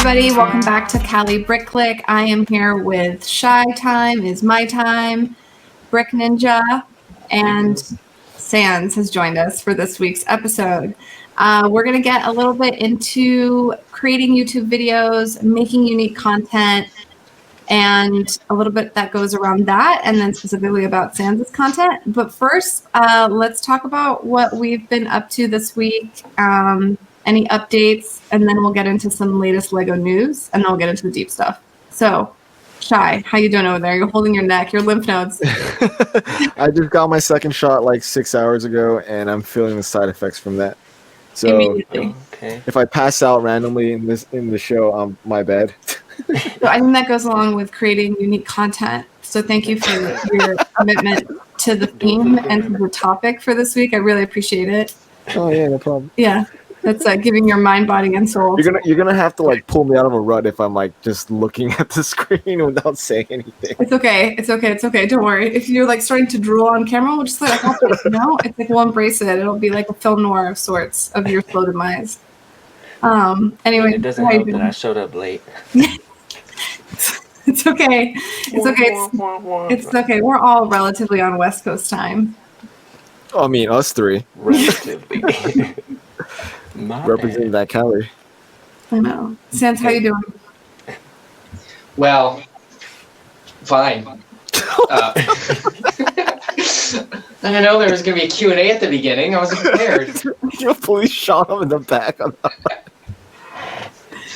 everybody. Welcome back to Cali Brick Clique. I am here with SHYtimeisMytime, Brick Ninja, and SANDS has joined us for this week's episode. We're going to get a little bit into creating YouTube videos, making unique content, and a little bit that goes around that, and then specifically about SANDS' content. But first, let's talk about what we've been up to this week. Any updates, and then we'll get into some latest Lego news, and then we'll get into the deep stuff. So, Shy, how you doing over there? You're holding your neck, your lymph nodes. I just got my second shot like 6 hours ago, and I'm feeling the side effects from that. So, if I pass out randomly in the show, my bad. So I think that goes along with creating unique content. So thank you for your commitment to the theme and to the topic for this week. I really appreciate it. Oh yeah, no problem. Yeah. That's giving your mind, body, and soul. You're gonna have to like pull me out of a rut if I'm like just looking at the screen without saying anything. It's okay. Don't worry. If you're like starting to drool on camera, we'll just let it happen. You know, it's like we'll embrace it. It'll be like a film noir of sorts of your slow demise. Anyway, it doesn't help that I showed up late. It's okay. It's okay. We're all relatively on West Coast time. Oh, I mean, us three. Relatively. Representing that Cali. I know. Sans, how you doing? Well, fine. I didn't know there was going to be a Q&A at the beginning. I wasn't prepared. You police shot him in the back.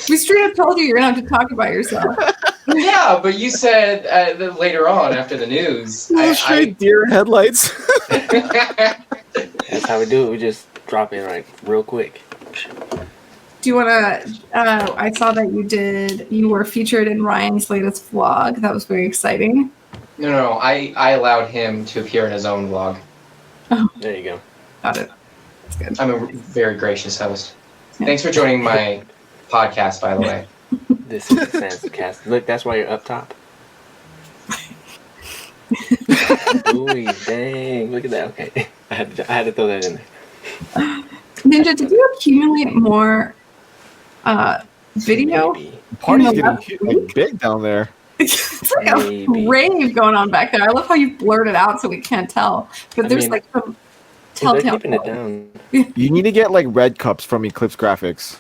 We straight up told you you're going to have to talk about yourself. Yeah, but you said later on after the news. Straight deer headlights. That's how we do it. We just drop it like real quick. Do you want to, I saw that you were featured in Ryan's latest vlog. That was very exciting. No, I allowed him to appear in his own vlog. Oh. There you go. Got it. That's good. I'm a very gracious host. Yeah. Thanks for joining my podcast, by the way. This is the SANDS cast. Look, that's why you're up top. Ooh, dang. Look at that. Okay. I had to throw that in there. Ninja, did you accumulate more video? Party's getting big down there. It's like a rave going on back there. I love how you blurred it out so we can't tell. But there's like some telltale. Keeping it down. You need to get like red cups from Eclipse Graphics.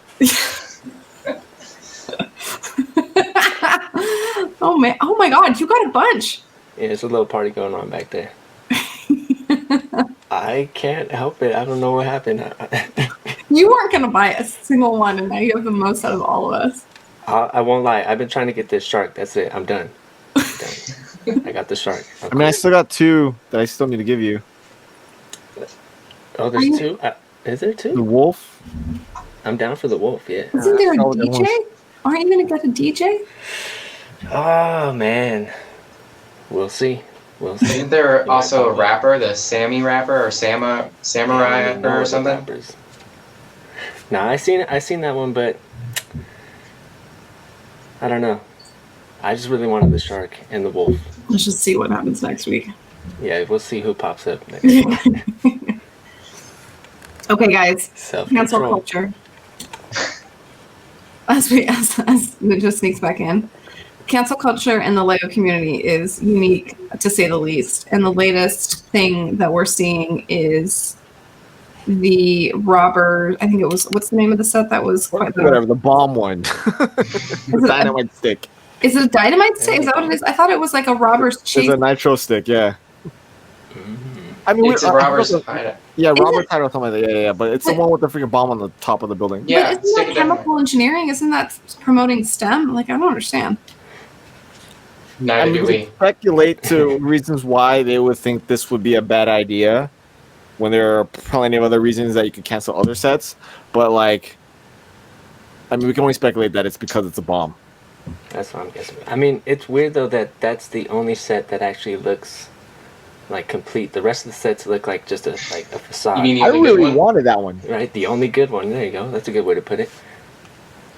Oh my God, you got a bunch. Yeah, it's a little party going on back there. I can't help it. I don't know what happened. You weren't going to buy a single one, and now you have the most out of all of us. I won't lie. I've been trying to get this shark. That's it. I'm done. I got the shark. I mean, I still got two that I still need to give you. Oh, there's two? Is there two? The wolf? I'm down for the wolf, yeah. Isn't there a DJ? Aren't you going to get a DJ? Oh, man. We'll see. Isn't there also a rapper, the Sammy rapper or Samurai rapper or something? Rappers. No, I seen that one, but I don't know. I just really wanted the shark and the wolf. Let's just see what happens next week. Yeah, we'll see who pops up next week. Okay, guys. Cancel culture. As Ninja sneaks back in. Cancel culture in the Lego community is unique, to say the least. And the latest thing that we're seeing is the robber. I think it was, what's the name of the set that was? Whatever, the bomb one. The dynamite stick. Is it a dynamite stick? Is that what it is? I thought it was like a robber's chase. It's a nitro stick, yeah. I mean, it's a robber's hideout. Yeah, robber's hideout, something like that. Yeah, but it's the one with the freaking bomb on the top of the building. Yeah, but isn't that chemical engineering? Isn't that promoting STEM? Like, I don't understand. Neither do we. Speculate to reasons why they would think this would be a bad idea when there are plenty of other reasons that you could cancel other sets. But, like, I mean, we can only speculate that it's because it's a bomb. That's what I'm guessing. I mean, it's weird, though, that that's the only set that actually looks, like, complete. The rest of the sets look like just a facade. You mean I really wanted that one. Right? The only good one. There you go. That's a good way to put it.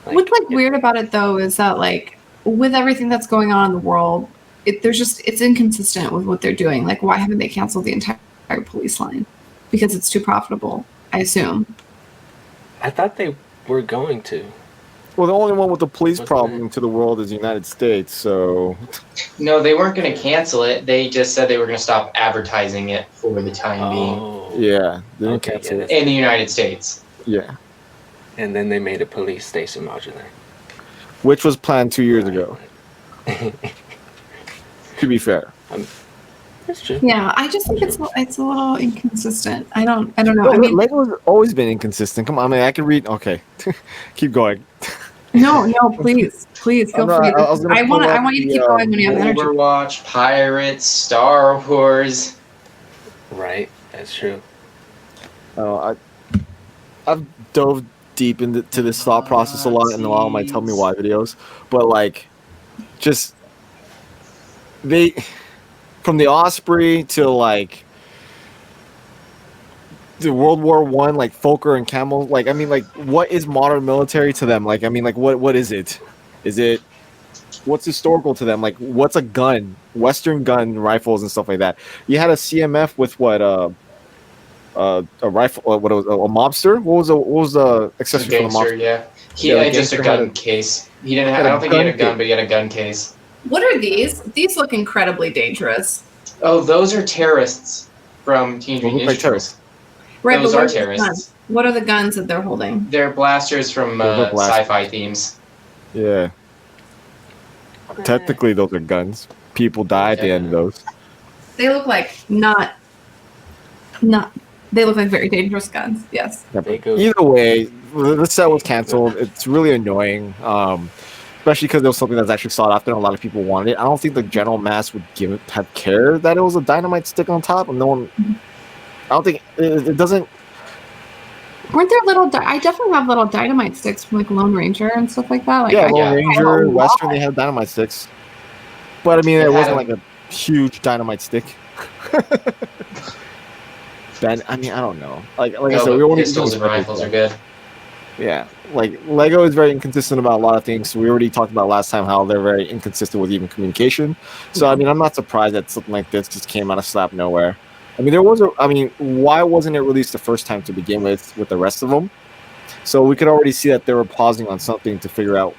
What's, weird about it, though, is that, like, with everything that's going on in the world, it's inconsistent with what they're doing. Like, why haven't they canceled the entire police line? Because it's too profitable, I assume. I thought they were going to. Well, the only one with the police What's problem to the world is the United States, so... No, they weren't going to cancel it. They just said they were going to stop advertising it for the time being Oh. Yeah, they didn't Okay, cancel yeah, it. in the United States. Yeah. And then they made a police station modular. Which was planned 2 years ago, to be fair. That's true. Yeah, I just think it's a little inconsistent. I don't know. No, I mean, Lego has always been inconsistent. Come on, I mean, I can read... Okay. Keep going. no, please feel free. I want you to keep going when you have energy. Overwatch, Pirates, Star Wars. Right, that's true. I've dove deep into this thought process a lot in a lot of my Tell Me Why videos, but like, just from the Osprey to like the World War I, like Fokker and Camel, like I mean, like what is modern military to them? Like I mean, like what is it? Is it what's historical to them? Like what's a gun? Western gun rifles and stuff like that. You had a CMF with what a rifle, what it was, a mobster. What was the accessory for the mobster? Yeah, he Yeah, had just a gun case. He didn't. I don't think he had a gun, but he had a gun case. What are these? These look incredibly dangerous. Oh, those are terrorists from Teenage Those look Mutant like Ninja terrorists. Turtles. Right, Those but are what the terrorists. guns? What are the guns that they're holding? They're blasters from Those are blasters. sci-fi themes. Yeah. Technically, those are guns. People die at the end of those. They look like not. They look like very dangerous guns. Yes. They go- Either way, the set was canceled. It's really annoying, especially because there was something that's actually sought after and a lot of people wanted it. I don't think the general mass would have cared that it was a dynamite stick on top, and no one. I don't think it doesn't. Weren't there little? I definitely have little dynamite sticks from like Lone Ranger and stuff like that. Like, Yeah, I Lone have a Ranger, lot. Western, they had dynamite sticks, but I mean, They it had wasn't them. like a huge dynamite stick. Then I mean, I don't know. Like I said, we No, only pistols and rifles are good. Yeah, like Lego is very inconsistent about a lot of things. We already talked about last time how they're very inconsistent with even communication. So I mean, I'm not surprised that something like this just came out of slap nowhere. I mean, why wasn't it released the first time to begin with the rest of them? So we could already see that they were pausing on something to figure out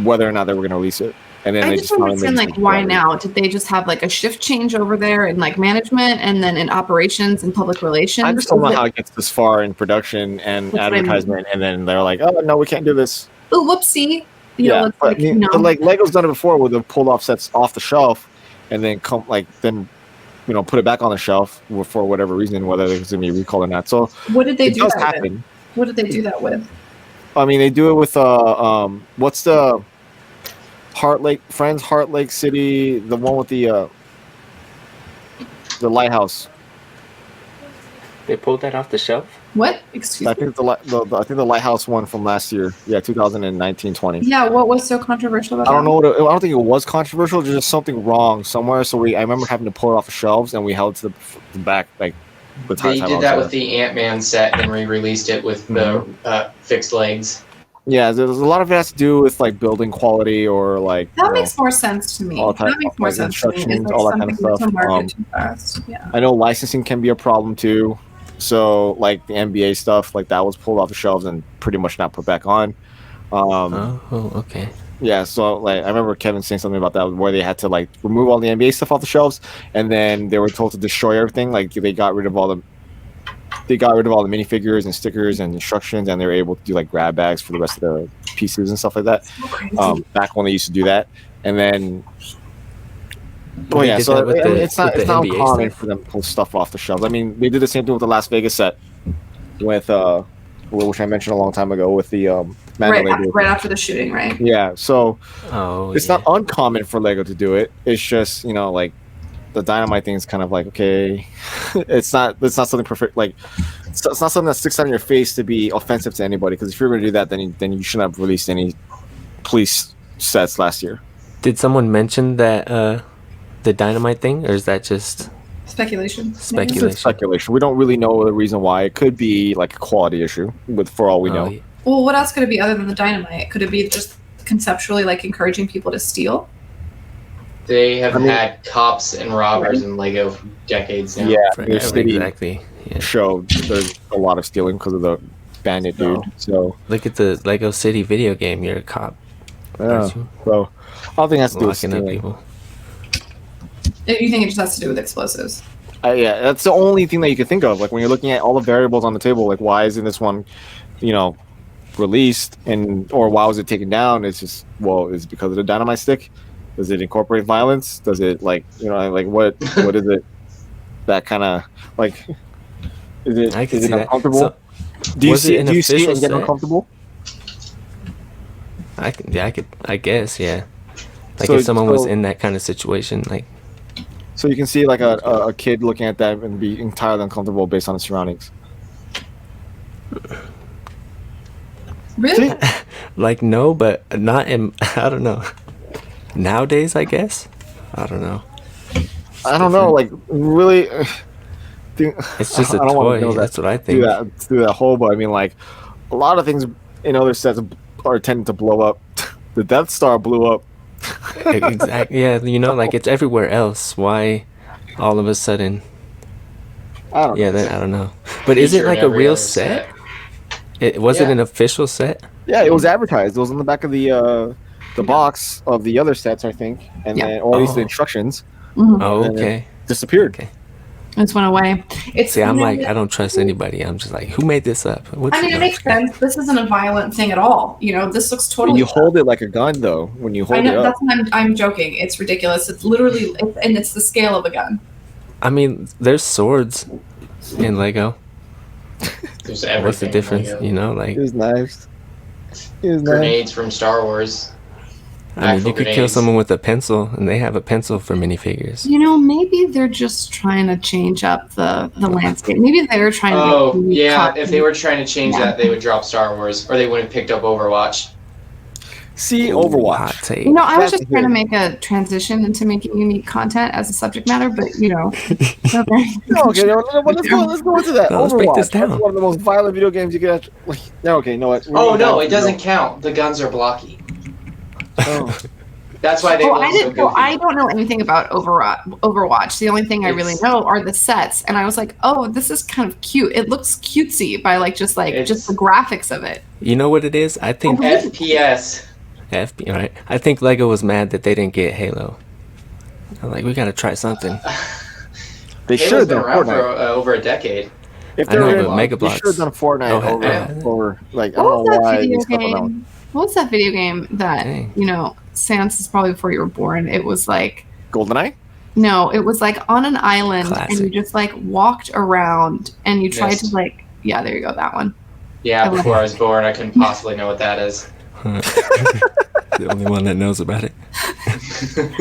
whether or not they were going to release it. And then I they just finally understand made like something why out of it. now? Did they just have like a shift change over there in like management and then in operations and public relations? I just don't know how it gets this far in production and That's what I mean. advertisement, and then they're like, "Oh no, we can't do this." Oh, whoopsie! Yeah, It's but, like, but like Lego's done it before, where they've pulled off sets off the shelf, and then put it back on the shelf for whatever reason, whether it's gonna be recalled or not. So what did they it do does that with? happen. What did they do that with? I mean, they do it with what's the Heart Lake City, the one with the lighthouse. They pulled that off the shelf? What? Excuse I me. think I think the lighthouse one from last year, 2019-20. Yeah, what was so controversial about I don't that? know I don't think it was controversial. There's just something wrong somewhere. So I remember having to pull it off the shelves, and we held it to the back, like the They time. did that with the Ant-Man set and re-released it with the fixed legs. Yeah, there's a lot of it has to do with like building quality or like That makes more sense to me. all type- That makes more like sense to me. It's instructions, like all that kind of something stuff. to market too fast. Yeah. I know licensing can be a problem too. So like the NBA stuff, like that was pulled off the shelves and pretty much not put back on. Okay. Yeah, so like I remember Kevin saying something about that where they had to like remove all the NBA stuff off the shelves, and then they were told to destroy everything. Like they got rid of all the minifigures and stickers and instructions, and they were able to do like grab bags for the rest of the pieces and stuff like that. So crazy. Back when they used to do that, and then. They did So that with it's not with the NBA uncommon stuff? for them to pull stuff off the shelves. I mean, they did the same thing with the Las Vegas set, with which I mentioned a long time ago with the Mandalay Bay. right after the shooting, right? Yeah, so it's yeah. not uncommon for Lego to do it. It's just like the dynamite thing is kind of like okay, it's not something perfect. Like it's not something that sticks out in your face to be offensive to anybody. Because if you're going to do that, then you shouldn't have released any police sets last year. Did someone mention that the dynamite thing, or is that just Speculation. Speculation. It's speculation. We don't really know the reason why. It could be like a quality issue, for all we know. yeah. Well, what else could it be other than the dynamite? Could it be just conceptually like encouraging people to steal? They have had cops and robbers in Lego for decades now. Yeah, Forever, New City exactly. Yeah. show there's a lot of stealing because of the bandit, dude. So Look at the Lego City video game. You're a cop. yeah. So I don't think it has to do with Locking up stealing. people. You think it just has to do with explosives? Yeah, that's the only thing that you can think of. Like when you're looking at all the variables on the table, like why isn't this one, released or why was it taken down? It's just is it because of the dynamite stick? Does it incorporate violence? Does it what is it? That kind of like is it uncomfortable? So, do you see it and official get set? uncomfortable? I guess, yeah. Like So- if someone was so- in that kind of situation, like So you can see like a kid looking at that and be entirely uncomfortable based on the surroundings. Really? like no, but not in. I don't know. Nowadays, I guess. I don't know. I don't know, like really. It's just a I don't wanna toy. go That's what I think. do that whole, but I mean, like a lot of things in other sets are tending to blow up. The Death Star blew up. Exactly. Yeah, like it's everywhere else. Why, all of a sudden? I don't know. Yeah, I don't know. But is it Featured like in a every real other set? It was it Yeah. an official set? Yeah, it was advertised. It was on the back of the box of the other sets, I think, and Yeah. then or at least the Oh. instructions Mhm. Oh, And then- okay. disappeared. Okay. It just went away. It's See, I'm like, I don't trust anybody. I'm just like, who made this up? What's I mean, it makes sense. This isn't a violent thing at all. This looks When totally. you hold it like a gun, though, when you I hold it know up, that's what I'm joking. It's ridiculous. It's literally, and it's the scale of a gun. I mean, there's swords in Lego. There's everything. What's the difference? Lego. Like, here's knives. Here's knives. Grenades from Star Wars. I mean, Actual you could kill grenades. someone with a pencil, and they have a pencil for minifigures. Maybe they're just trying to change up the landscape. Maybe they're trying to. Oh, make unique yeah. content. If they were trying to change Yeah. that, they would drop Star Wars, or they wouldn't have picked up Overwatch. See, Hot Overwatch. take. I was That's just trying to good. make a transition into making unique content as a subject matter, but okay. No, okay, let's go into that. No, let's break this Overwatch. That's down. one of the most violent video games you could. No, okay, no. What? Oh no, it doesn't count. The guns are blocky. Oh. That's why they Oh, look I so didn't. Well, goofy. I don't know anything about Overwatch. The only thing I really It's- know are the sets, and I was like, "Oh, this is kind of cute. It looks cutesy by just the graphics of it." You know what it is? I think FPS. FB, right? I think Lego was mad that they didn't get Halo. I'm like, we gotta try something. They Halo's should have been done around for Fortnite. over a decade. If I know, they but were, Mega they should Bloks- have done Fortnite Oh, over, yeah. I What don't was know that why they video stepped on that one. game? What was that video game that Dang. Sans is probably before you were born? It was like GoldenEye? no, it was like on an island, and Classic. you just walked around, and you tried Mist. to yeah, there you go, that one. Yeah, before I was born, I couldn't possibly know what that is. The only one that knows about it.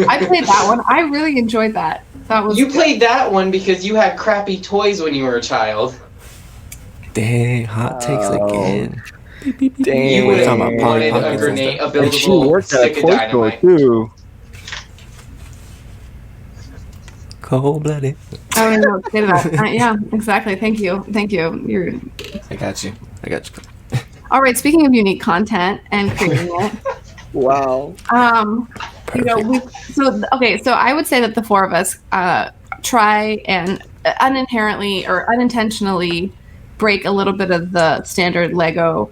I played that one. I really enjoyed that. That was You played that one because you had crappy toys when you were a child. Dang, hot takes Oh. again. Dang. You would We're have talking about Polly wanted a Pockets and grenade, a stuff. And she buildable worked at a stick of toy store, dynamite. too. Cold blooded. I don't even know what to say to that. Yeah, exactly. Thank you. You're I got you. all right. Speaking of unique content and creating it, Wow. So I would say that the four of us try and uninherently or unintentionally break a little bit of the standard Lego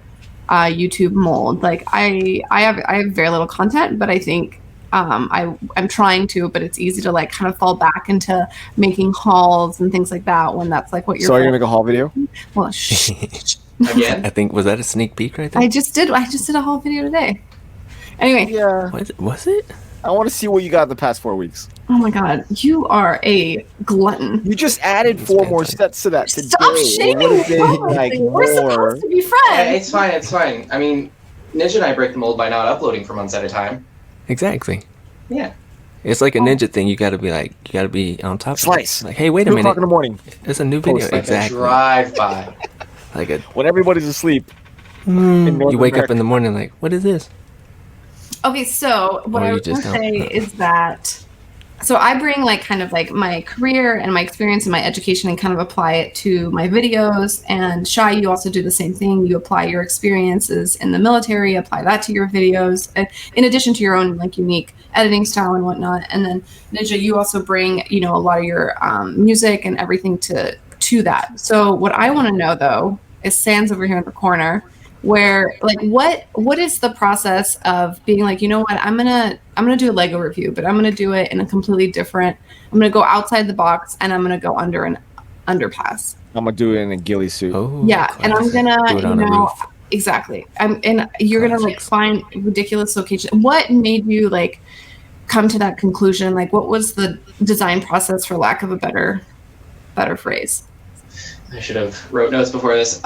YouTube mold. Like I have very little content, but I think I'm trying to, but it's easy to kind of fall back into making hauls and things like that when that's what you're. So are you going to make a haul video? Well, shh. Again? I think, was that a sneak peek right there? I just did a haul video today. Anyway, Yeah. Was it? I want to see what you got the past 4 weeks. oh my God, you are a glutton. You just added 4 more fantastic. sets to that today. Stop shaming What if they, me. We're more? supposed to be Yeah, friends. it's fine. I mean, Ninja and I break the mold by not uploading for months at a time. Exactly. Yeah. It's like a ninja thing. You gotta be on top of Slice. it. Like, hey, wait a 2 o'clock in minute. the morning. It's a new video. Post Like Exactly. a drive-by. Like a When everybody's asleep. in North you wake up America. in the morning like, what is this? Okay, so what Or I you was going just to say don't. is that, so I bring kind of my career and my experience and my education and kind of apply it to my videos. And Shy, you also do the same thing. You apply your experiences in the military, apply that to your videos, in addition to your own unique editing style and whatnot. And then Ninja, you also bring a lot of your music and everything to that. So what I want to know though is Sans over here in the corner. Where like what is the process of being like, you know what, I'm gonna do a Lego review, but I'm gonna do it in a completely different. I'm gonna go outside the box and I'm gonna go under an underpass. I'm gonna do it in a ghillie suit. Oh, yeah, and I'm gonna exactly. And you're gonna like find ridiculous location. What made you like come to that conclusion? Like, what was the design process, for lack of a better phrase? I should have wrote notes before this.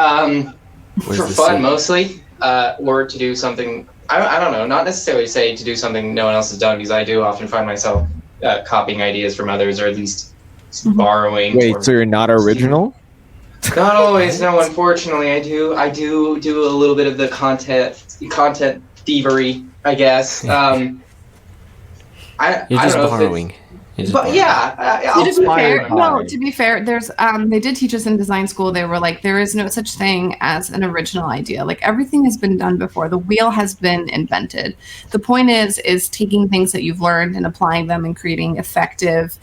For fun mostly, or to do something, I don't know, not necessarily say to do something no one else has done, because I do often find myself copying ideas from others, or at least borrowing. Wait, so you're not original? Not always, no, unfortunately. I do a little bit of the content thievery, I guess. You're just borrowing. But yeah, to be fair, there's they did teach us in design school. They were like, there is no such thing as an original idea. Like, everything has been done before. The wheel has been invented. The point is taking things that you've learned and applying them and creating effective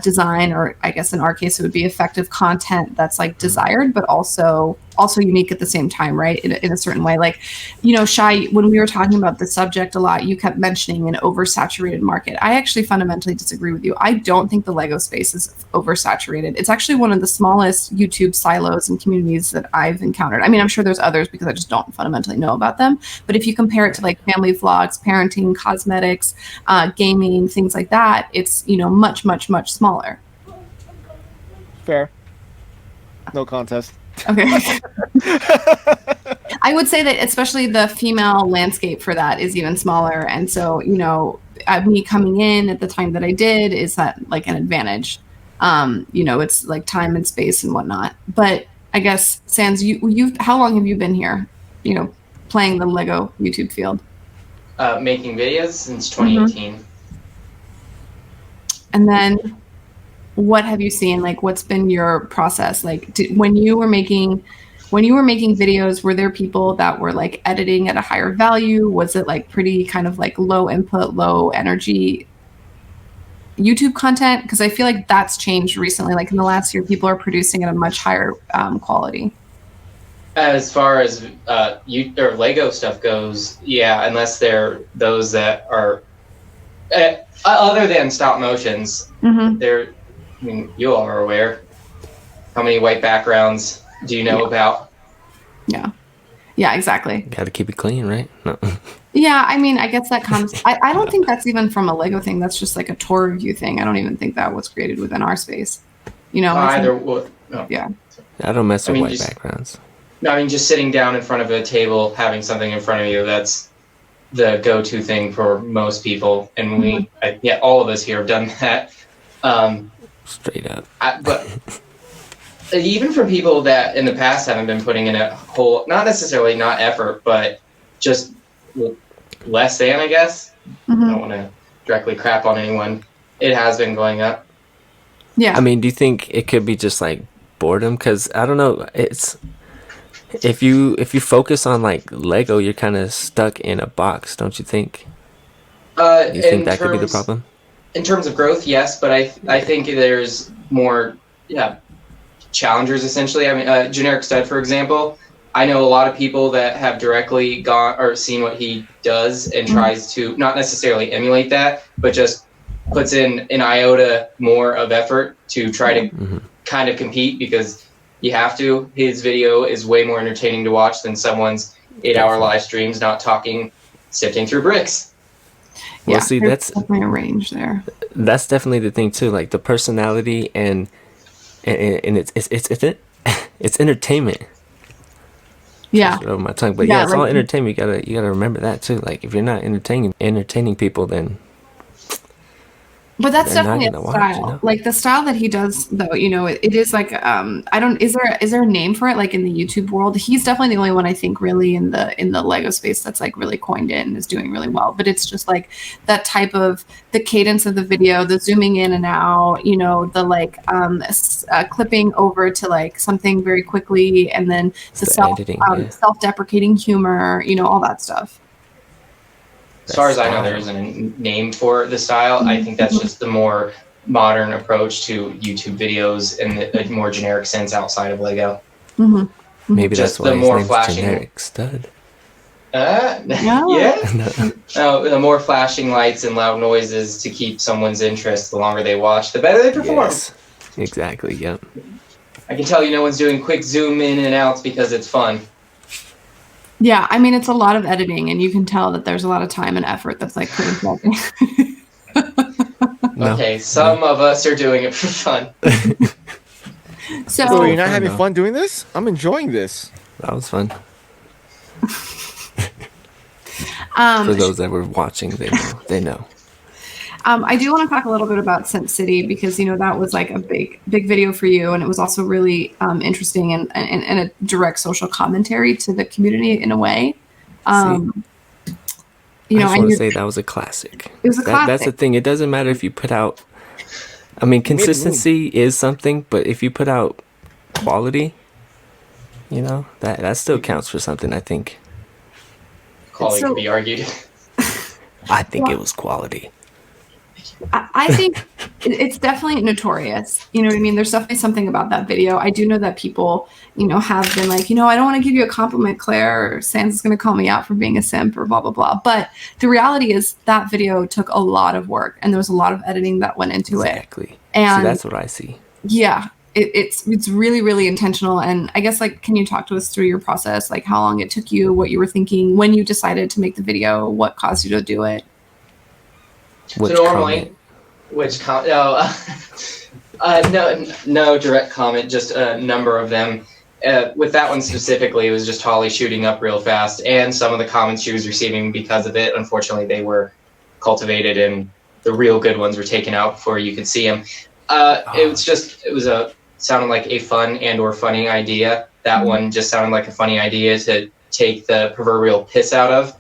design, or I guess in our case it would be effective content that's like desired, but also unique at the same time, right? In a certain way. Like, you know, Shy, when we were talking about the subject a lot, you kept mentioning an oversaturated market. I actually fundamentally disagree with you. I don't think the Lego space is oversaturated. It's actually one of the smallest YouTube silos and communities that I've encountered. I mean, I'm sure there's others because I just don't fundamentally know about them. But if you compare it to like family vlogs, parenting, cosmetics, gaming, things like that, it's, you know, much smaller. Fair. No contest. Okay. I would say that especially the female landscape for that is even smaller. And so, you know, me coming in at the time that I did is that like an advantage. You know, it's like time and space and whatnot. But I guess, Sans, you how long have you been here, you know, playing the Lego YouTube field? Making videos since 2018. Mm-hmm. And then what have you seen? Like, what's been your process? Like, when you were making videos, were there people that were like editing at a higher value? Was it like pretty kind of like low input, low energy YouTube content? Because I feel like that's changed recently. Like in the last year, people are producing at a much higher quality. As far as or Lego stuff goes, yeah, unless they're those that are other than stop motions, they're. I mean, you all are aware. How many white backgrounds do you know about? Yeah, exactly. Got to keep it clean, right? No. Yeah, I mean, I guess that comes. I don't think that's even from a Lego thing. That's just like a tour review thing. I don't even think that was created within our space. You know. No. Yeah. I don't mess with white backgrounds. No, I mean, just sitting down in front of a table, having something in front of you, that's the go-to thing for most people. And all of us here have done that. Straight up. But even for people that in the past haven't been putting in a whole, not necessarily not effort, but just less than, I guess. I don't want to directly crap on anyone. It has been going up. Yeah. I mean, do you think it could be just like boredom? Because I don't know. It's if you focus on like Lego, you're kind of stuck in a box, don't you think? Do you think that could be the problem? In terms of growth, yes, but I think there's more challengers essentially. I mean, Generic Stud, for example, I know a lot of people that have directly gone or seen what he does and tries to not necessarily emulate that, but just puts in an iota more of effort to try to kind of compete, because you have to. His video is way more entertaining to watch than someone's 8-hour live streams not talking, sifting through bricks. Well, see, that's definitely a range there. That's definitely the thing too, like the personality and it's entertainment. Yeah. Over my tongue, but yeah, it's all entertainment. You gotta remember that too. Like if you're not entertaining people, then. But that's definitely a style. You know? Like the style that he does, though, you know, it is like is there a name for it? Like in the YouTube world, he's definitely the only one I think really in the Lego space that's like really coined it and is doing really well. But it's just like that type of the cadence of the video, the zooming in and out, you know, the like clipping over to like something very quickly, and then the self-deprecating humor, you know, all that stuff. As far as I know, there isn't a name for the style. I think that's just the more modern approach to YouTube videos in a more generic sense outside of Lego. Maybe Just that's why the his more name's flashing. Generic Stud. No. Yeah. No, the more flashing lights and loud noises to keep someone's interest, the longer they watch, the better they perform. Yes, exactly. Yep. I can tell you no one's doing quick zoom in and outs because it's fun. Yeah, I mean, it's a lot of editing, and you can tell that there's a lot of time and effort that's like put into it. Okay, some of us are doing it for fun. So you're not having fun doing this? I'm enjoying this. That was fun. For those that were watching, they know. I do want to talk a little bit about Scent City because, that was like a big video for you. And it was also really interesting and a direct social commentary to the community in a way. I just want to say that was a classic. It was a classic. That's the thing. It doesn't matter if you put out, consistency is something, but if you put out quality, that still counts for something, I think. Quality could be argued. I think it was quality. I think it's definitely notorious. You know what I mean? There's definitely something about that video. I do know that people, have been like, I don't want to give you a compliment, Claire, or SANDS is going to call me out for being a simp or blah, blah, blah. But the reality is that video took a lot of work and there was a lot of editing that went into it. Exactly. And that's what I see. Yeah. It's really, really intentional. And I guess, can you talk to us through your process? Like how long it took you, what you were thinking, when you decided to make the video, what caused you to do it? No direct comment, just a number of them. With that one specifically, it was just Holly shooting up real fast, and some of the comments she was receiving because of it. Unfortunately, they were cultivated, and the real good ones were taken out before you could see them. It sounded like a fun and/or funny idea. That one just sounded like a funny idea to take the proverbial piss out of,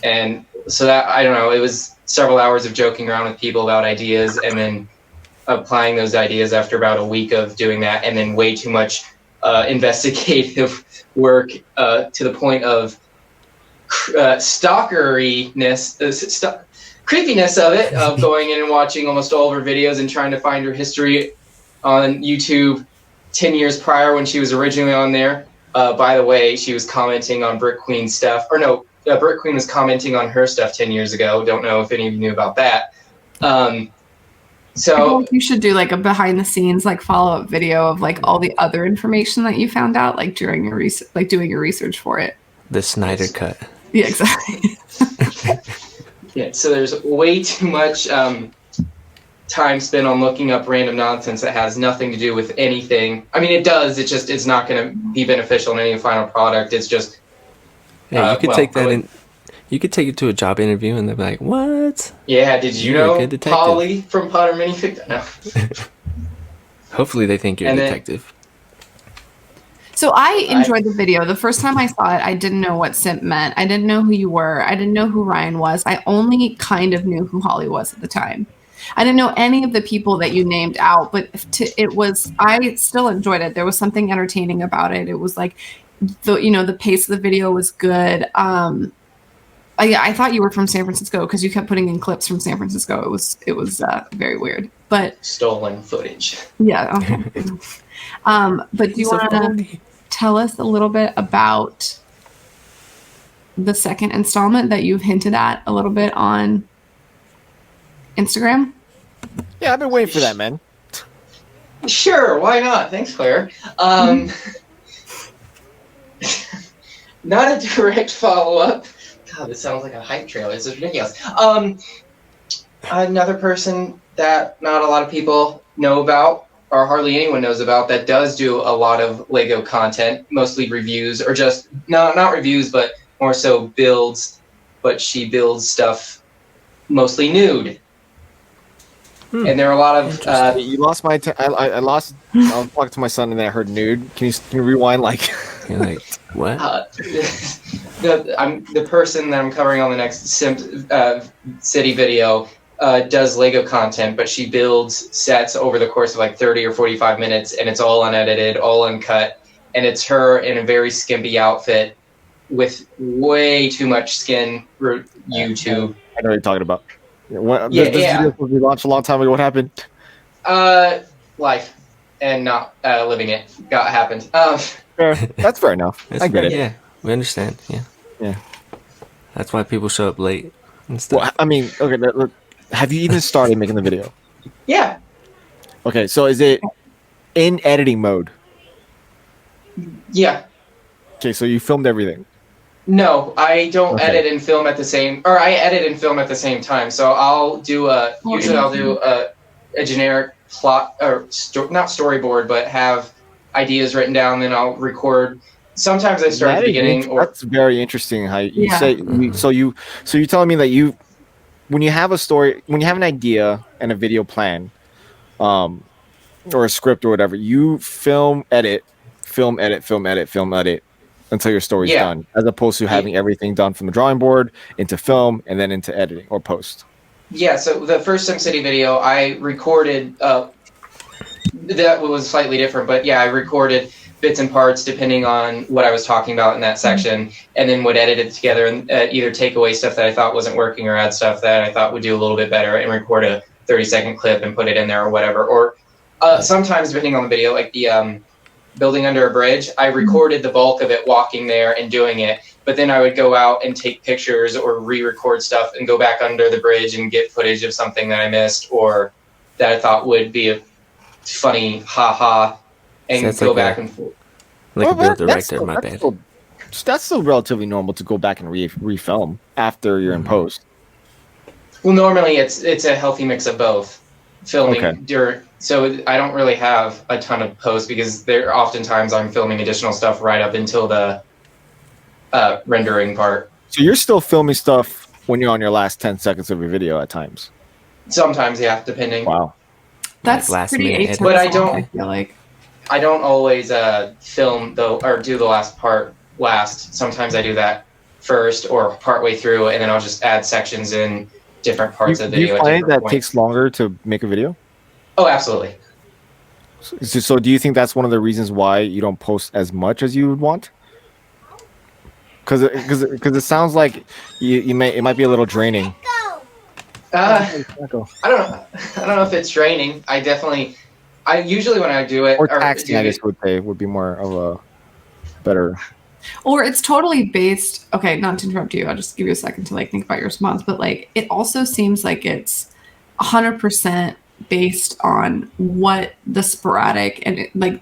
and so that I don't know. It was several hours of joking around with people about ideas, and then applying those ideas after about a week of doing that, and then way too much investigative work to the point of creepiness of it, of going in and watching almost all of her videos and trying to find her history on YouTube 10 years prior when she was originally on there. By the way, she was commenting on Brick Queen stuff, Brick Queen was commenting on her stuff 10 years ago. Don't know if any of you knew about that. So you should do like a behind the scenes, follow-up video of all the other information that you found out, during your research, doing your research for it. The Snyder cut. Yeah, exactly. Yeah, so there's way too much time spent on looking up random nonsense that has nothing to do with anything. I mean, it does. It's not going to be beneficial in any final product. It's just. Yeah, you could take that in. You could take it to a job interview, and they'll be like, "What? Yeah, did you know Polly from Potter Minifig?" No. Hopefully, they think you're a detective. So I enjoyed the video. The first time I saw it, I didn't know what simp meant. I didn't know who you were. I didn't know who Ryan was. I only kind of knew who Holly was at the time. I didn't know any of the people that you named out, but I still enjoyed it. There was something entertaining about it. It was the pace of the video was good. I thought you were from San Francisco because you kept putting in clips from San Francisco. It was very weird, but stolen footage. Yeah. Okay. But do you want to tell us a little bit about the second installment that you've hinted at a little bit on Instagram? Yeah, I've been waiting for that, man. Sure, why not? Thanks, Claire. Not a direct follow-up. God, this sounds like a hype trailer. This is ridiculous. Another person that not a lot of people know about, or hardly anyone knows about, that does do a lot of Lego content, mostly reviews, or just, not reviews, but more so builds, but she builds stuff mostly nude. And there are a lot of... you lost my... I was talking to my son and then I heard nude. Can you rewind, You're like, what? The person that I'm covering on the next City video does Lego content, but she builds sets over the course of 30 or 45 minutes, and it's all unedited, all uncut, and it's her in a very skimpy outfit with way too much skin for YouTube. I know what you're talking about. This video was launched a long time ago. What happened? Life and not living it happened. fair. That's fair enough. I get it. Yeah, we understand. Yeah. Yeah. That's why people show up late and stuff. Well, I mean, okay. Look, have you even started making the video? Yeah. Okay, so is it in editing mode? Yeah. Okay, so you filmed everything. No, I don't Okay. edit and film at the same, or I edit and film at the same time. So I'll do usually I'll do a generic plot, or not storyboard, but have ideas written down, then I'll record. Sometimes I start at the beginning, or that's very interesting. How you Yeah. say so you're telling me that when you have a story, when you have an idea and a video plan, or a script or whatever, you film edit until your story's done, as opposed to having everything done from the drawing board into film and then into editing or post. Yeah, so the first SimCity video I recorded, that was slightly different, but yeah, I recorded bits and parts depending on what I was talking about in that section, and then would edit it together and either take away stuff that I thought wasn't working or add stuff that I thought would do a little bit better and record a 30-second clip and put it in there or whatever. Or sometimes, depending on the video, like the building under a bridge, I recorded the bulk of it walking there and doing it, but then I would go out and take pictures or re-record stuff and go back under the bridge and get footage of something that I missed or that I thought would be a funny ha-ha, and So go like back and forth. Like a Well, bill director, my bad. That's still relatively normal to go back and refilm after you're in post. Well, normally it's a healthy mix of both. Filming during, so I don't really have a ton of posts because there oftentimes I'm filming additional stuff right up until the rendering part. So you're still filming stuff when you're on your last 10 seconds of your video at times. Sometimes, yeah, depending. Wow. That's last pretty minute edit. atypical, But I don't- I feel like. I don't always film though, or do the last part last. Sometimes I do that first or partway through, and then I'll just add sections in different parts of the Do video. you at find different that points. takes longer to make a video? Oh, absolutely. So do you think that's one of the reasons why you don't post as much as you would want? Because it sounds like it might be a little draining. I don't know if it's draining. I usually when I do it, Or taxing, I guess would be more of a better. Or it's totally based, okay, not to interrupt you, I'll just give you a second to like think about your response, but like it also seems like it's 100% based on what the sporadic and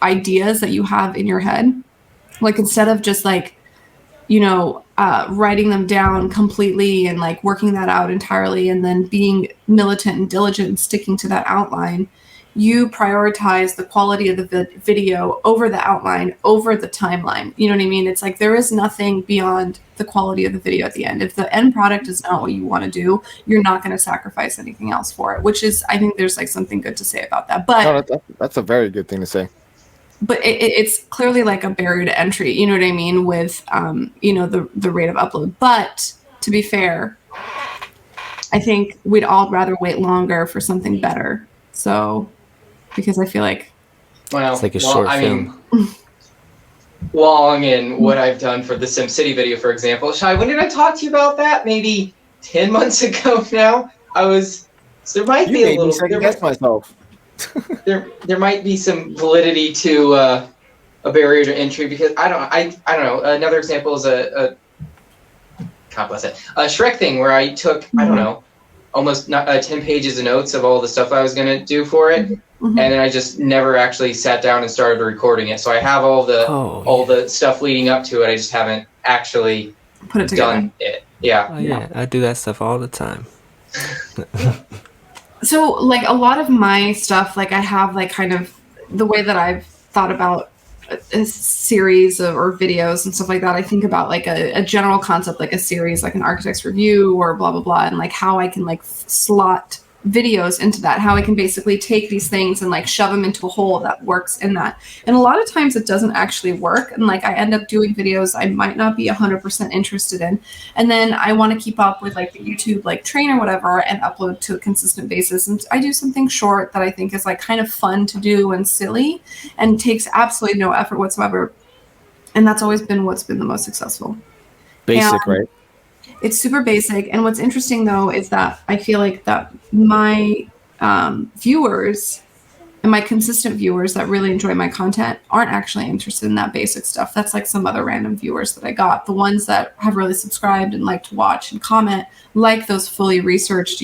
ideas that you have in your head. Like instead of just like, writing them down completely and like working that out entirely and then being militant and diligent and sticking to that outline, you prioritize the quality of the video over the outline, over the timeline. You know what I mean? It's like there is nothing beyond the quality of the video at the end. If the end product is not what you want to do, you're not going to sacrifice anything else for it, which is, I think there's like something good to say about that. But That's a very good thing to say. But it's clearly like a barrier to entry, you know what I mean, with, the rate of upload. But to be fair, I think we'd all rather wait longer for something better. So, because I feel like... Well, it's like a short film. Long in what I've done for the SimCity video, for example. Shai, when did I talk to you about that? Maybe 10 months ago now? There might be a little... second-guess myself. there might be some validity to a barrier to entry because I don't know. Another example is a God bless it, a Shrek thing where I took I don't know almost 10 pages of notes of all the stuff I was gonna do for it, and then I just never actually sat down and started recording it. So I have all the stuff leading up to it. I just haven't actually put it together. done it. Yeah. Oh, yeah, I do that stuff all the time. So, like, a lot of my stuff, like, I have, like, kind of the way that I've thought about a series or videos and stuff like that. I think about, like, a general concept, like a series, like an architect's review or blah, blah, blah, and, like, how I can, like, slot videos into that, how I can basically take these things and, like, shove them into a hole that works in that. And a lot of times it doesn't actually work. And, like, I end up doing videos I might not be 100% interested in. And then I want to keep up with, like, the YouTube, like, train or whatever and upload to a consistent basis. And I do something short that I think is, like, kind of fun to do and silly and takes absolutely no effort whatsoever. And that's always been what's been the most successful. Basic, right? It's super basic. And what's interesting, though, is that I feel like that my viewers And my consistent viewers that really enjoy my content aren't actually interested in that basic stuff. That's like some other random viewers that I got. The ones that have really subscribed and like to watch and comment, like those fully researched,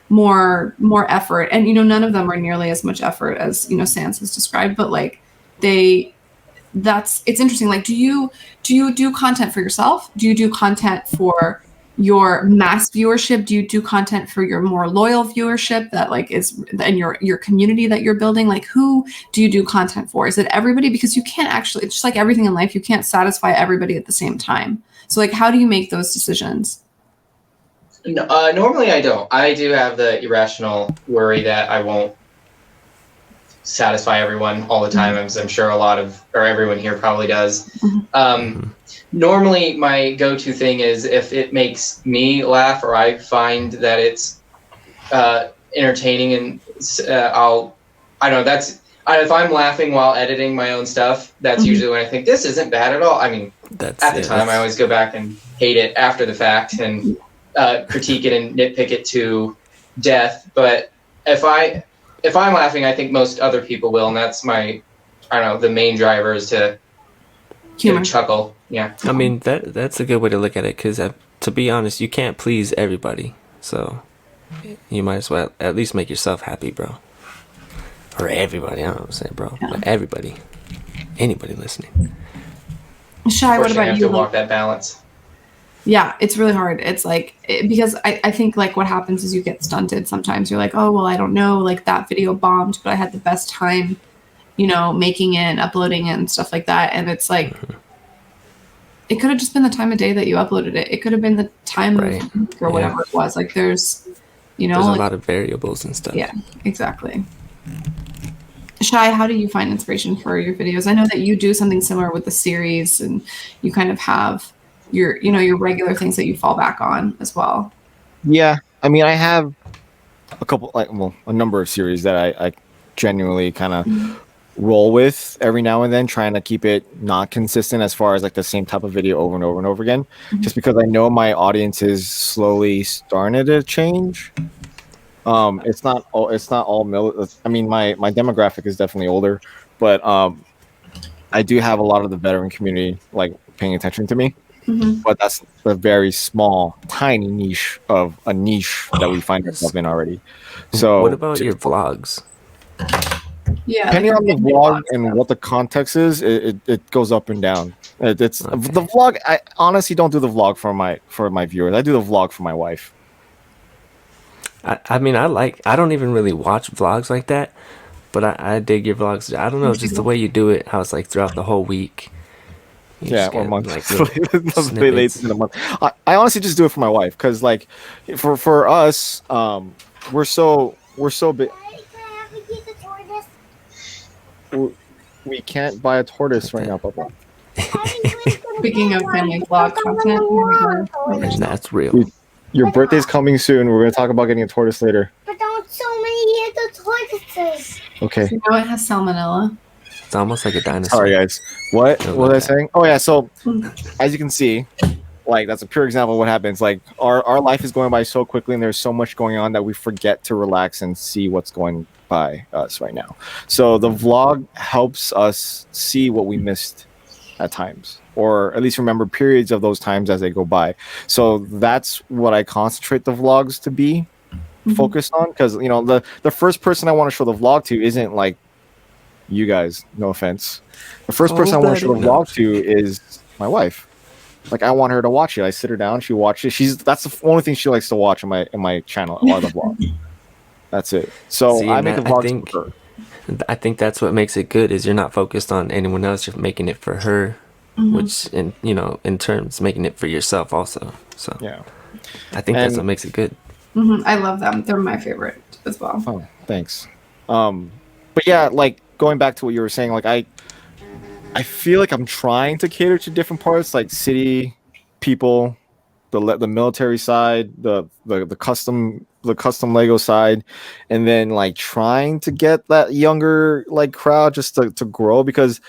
more effort. And, none of them are nearly as much effort as, SANS has described, but like it's interesting. Like, do you do content for yourself? Do you do content for your mass viewership? Do you do content for your more loyal viewership that like is in your community that you're building? Like, who do you do content for? Is it everybody? Because you can't actually, it's just like everything in life, you can't satisfy everybody at the same time. So like, how do you make those decisions? No, normally I don't. I do have the irrational worry that I won't satisfy everyone all the time, as I'm sure everyone here probably does. Normally my go-to thing is if it makes me laugh or I find that it's entertaining, and if I'm laughing while editing my own stuff, that's usually when I think this isn't bad at all. I mean, at the time I always go back and hate it after the fact and critique it and nitpick it to death. But if I'm laughing, I think most other people will, and that's the main driver is to get a chuckle. Yeah. I mean, that's a good way to look at it, because to be honest, you can't please everybody. So you might as well at least make yourself happy, bro. Or everybody. I don't know what I'm saying, bro. Yeah. But everybody. Anybody listening. Shy, what about you? You have to walk that balance. Yeah, it's really hard. It's like, because I think like what happens is you get stunted sometimes. You're like, oh, well, I don't know, like that video bombed, but I had the best time, making it and uploading it and stuff like that. And it's like, it could have just been the time of day that you uploaded it. It could have been the time or whatever it was. Like there's a lot of variables and stuff. Yeah, exactly. Shy, how do you find inspiration for your videos? I know that you do something similar with the series, and you kind of have your regular things that you fall back on as well. Yeah, I mean, I have a number of series that I genuinely kind of roll with every now and then, trying to keep it not consistent as far as like the same type of video over and over and over again, just because I know my audience is slowly starting to change. It's not all I mean, my demographic is definitely older, but I do have a lot of the veteran community like paying attention to me. But that's a very small, tiny niche of a niche that we find ourselves in already. So what about your vlogs? Yeah, depending on the vlog and what the context is, it goes up and down. It's the vlog. I honestly don't do the vlog for my viewers. I do the vlog for my wife. I mean, I don't even really watch vlogs like that, but I dig your vlogs. I don't know, just the way you do it, how it's like throughout the whole week. Or month. Late in the month. I honestly just do it for my wife, because like for us, we're so big. We can't buy a tortoise right now, Papa. Speaking of family vlog content, that's real. Your birthday's coming soon. We're gonna talk about getting a tortoise later. But don't so many of the tortoises. Okay. You know it has salmonella. It's almost like a dinosaur. Sorry, guys. What was I saying? Oh yeah. So as you can see, like that's a pure example of what happens. Like our life is going by so quickly, and there's so much going on that we forget to relax and see what's going by us right now. So the vlog helps us see what we missed at times, or at least remember periods of those times as they go by. So that's what I concentrate the vlogs to be focused on, because the first person I want to show the vlog to isn't like you guys, no offense. The first person I want to show the vlog to is my wife. Like I want her to watch it. I sit her down, she watches it. That's the only thing she likes to watch in my channel, are the vlogs. That's it. So I make the vlogs for her. I think that's what makes it good, is you're not focused on anyone else, you're making it for her, which in terms making it for yourself also. So yeah, I think that's what makes it good. I love them. They're my favorite as well. Oh, thanks. But yeah, like going back to what you were saying, like I feel like I'm trying to cater to different parts, like city people, the military side, the custom Lego side, and then like trying to get that younger like crowd just to grow, because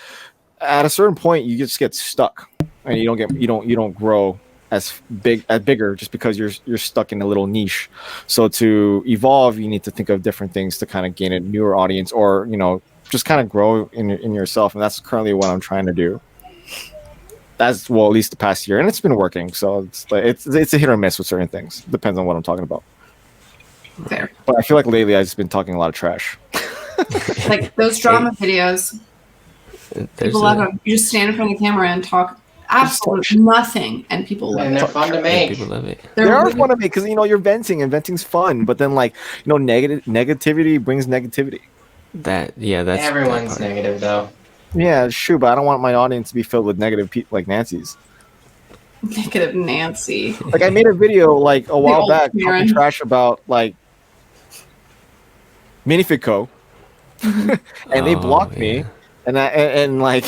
at a certain point you just get stuck and you don't grow as bigger just because you're stuck in a little niche. So to evolve, you need to think of different things to kind of gain a newer audience, or just kind of grow in yourself. And that's currently what I'm trying to do. That's at least the past year, and it's been working. So it's a hit or miss with certain things. Depends on what I'm talking about. Fair. But I feel like lately I've just been talking a lot of trash. Like those drama videos. People love them. You just stand in front of the camera and talk absolutely nothing, and people love it. And they're fun to make. People love it. They are fun to make because you're venting, and venting's fun. But then negativity brings negativity. That's everyone's negative though. Yeah, it's true, but I don't want my audience to be filled with negative people like Nancy's. Negative Nancy. Like I made a video like a while back talking trash about like Minifig.co, and they blocked me, and like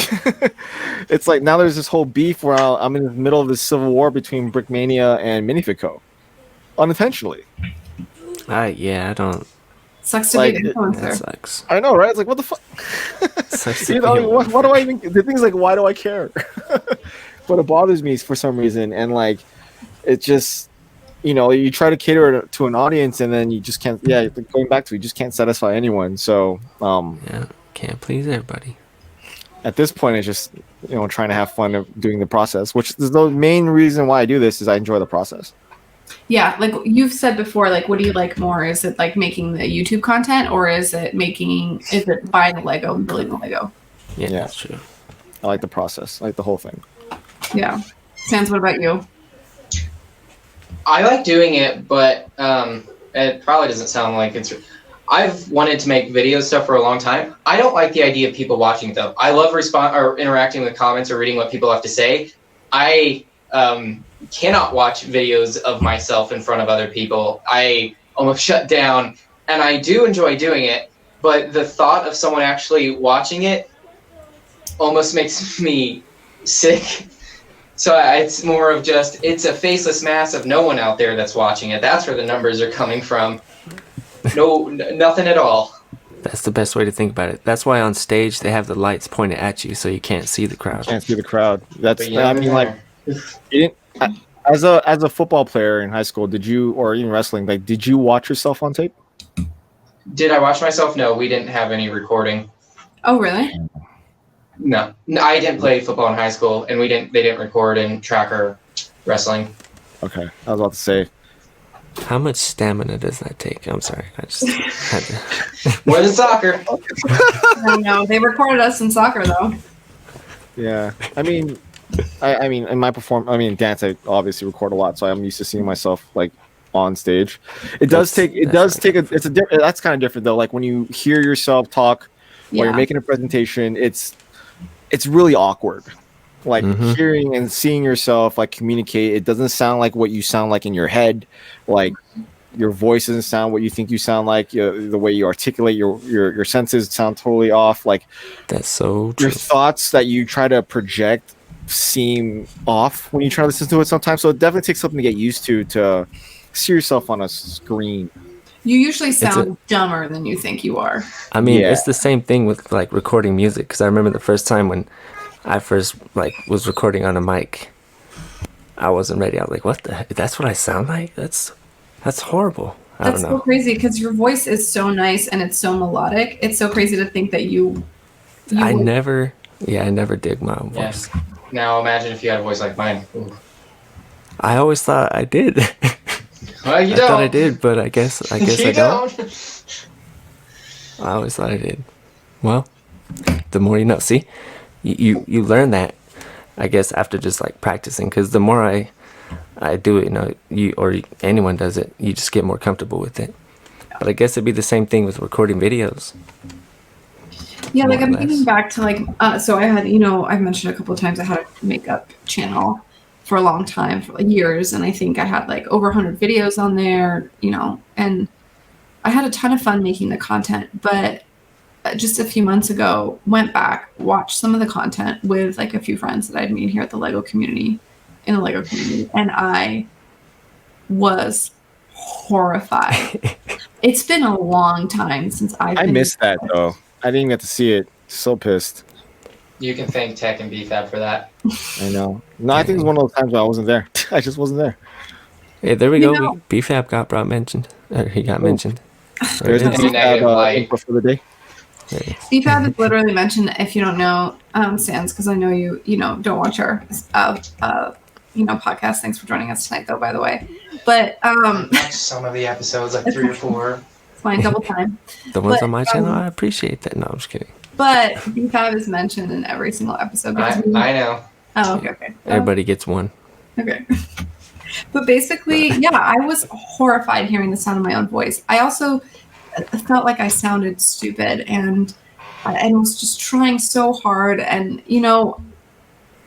it's like now there's this whole beef where I'm in the middle of this civil war between Brickmania and Minifig.co, unintentionally. I don't. Sucks to be an influencer. That sucks. I know, right? It's like, what the fuck? What do I even? The thing's like, why do I care? But it bothers me for some reason, and like, it just, you try to cater to an audience, and then you just can't. Yeah, going back to it, you just can't satisfy anyone. So, can't please everybody. At this point, it's just trying to have fun of doing the process, which is the main reason why I do this. Is I enjoy the process. Yeah, like you've said before, like what do you like more? Is it like making the YouTube content, or is it buying the Lego and building the Lego? Yeah, that's true. I like the process. I like the whole thing. Yeah. Sans, what about you? I like doing it, but it probably doesn't sound like it's... I've wanted to make video stuff for a long time. I don't like the idea of people watching it, though. I love interacting with comments or reading what people have to say. I cannot watch videos of myself in front of other people. I almost shut down, and I do enjoy doing it, but the thought of someone actually watching it almost makes me sick. So it's more of just, it's a faceless mass of no one out there that's watching it. That's where the numbers are coming from. No, nothing at all. That's the best way to think about it. That's why on stage they have the lights pointed at you so you can't see the crowd. Can't see the crowd. That's, I mean, like, you didn't, as a football player in high school, did you, or even wrestling, like, did you watch yourself on tape? Did I watch myself? No, we didn't have any recording. Oh, really? No, I didn't play football in high school, and they didn't record in track or wrestling. Okay, I was about to say. How much stamina does that take? I'm sorry, I just had to. More than soccer. I know they recorded us in soccer though. Yeah, I mean, in my dance, I obviously record a lot, so I'm used to seeing myself like on stage. That's kind of different though. Like when you hear yourself talk while you're making a presentation, it's really awkward. Like hearing and seeing yourself like communicate, it doesn't sound like what you sound like in your head. Like your voice doesn't sound what you think you sound like. The way you articulate your senses sound totally off. Like that's so true. Your thoughts that you try to project seem off when you try to listen to it sometimes. So it definitely takes something to get used to see yourself on a screen. You usually sound dumber than you think you are. I mean, it's the same thing with like recording music. Because I remember the first time when I first like was recording on a mic, I wasn't ready. I was like, "What the? That's what I sound like? That's horrible." I don't know. That's so crazy because your voice is so nice and it's so melodic. It's so crazy to think that you I never did my own voice. Yeah. Now imagine if you had a voice like mine. Ooh. I always thought I did. Well, you I don't. thought I did, but I guess I you don't. I always thought I did. Well, the more you know. See, you learn that, I guess, after just like practicing. Because the more I do it, anyone does it, you just get more comfortable with it. But I guess it'd be the same thing with recording videos. Yeah, like I'm thinking back to like, so I had, I've mentioned a couple of times I had a makeup channel for a long time, for like years. And I think I had like over 100 videos on there, and I had a ton of fun making the content. But just a few months ago, went back, watched some of the content with like a few friends that I'd made here at the Lego community, and I was horrified. It's been a long time since I missed that though. I didn't get to see it. So pissed. You can thank Tech and BFAB for that. I know. No, I think it's one of those times where I wasn't there. I just wasn't there. Hey, there we You go. know- BFAB got mentioned. He got mentioned. There's There a it is. Any negative light. info for the day. Hey. BFAB is literally mentioned if you don't know Sans, because I know you don't watch our podcast. Thanks for joining us tonight, though. By the way, but Watch some of the episodes, like 3 or 4. it's fine, double time. The ones But, on my channel, I appreciate that. No, I'm just kidding. But BFAB is mentioned in every single episode. I know. Oh, okay. Everybody gets one. Okay. But basically, yeah, I was horrified hearing the sound of my own voice. I also felt like I sounded stupid and was just trying so hard, and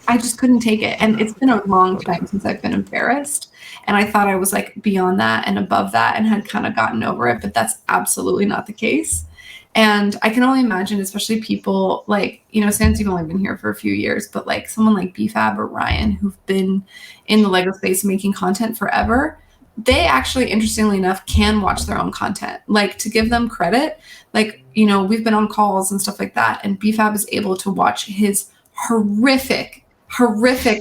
I just couldn't take it. And it's been a long time since I've been embarrassed, and I thought I was like beyond that and above that and had kind of gotten over it, but that's absolutely not the case. And I can only imagine, especially people like, since you've only been here for a few years, but like someone like BFAB or Ryan, who've been in the Lego space making content forever, they actually, interestingly enough, can watch their own content. Like, to give them credit, like, we've been on calls and stuff like that, and BFAB is able to watch his horrific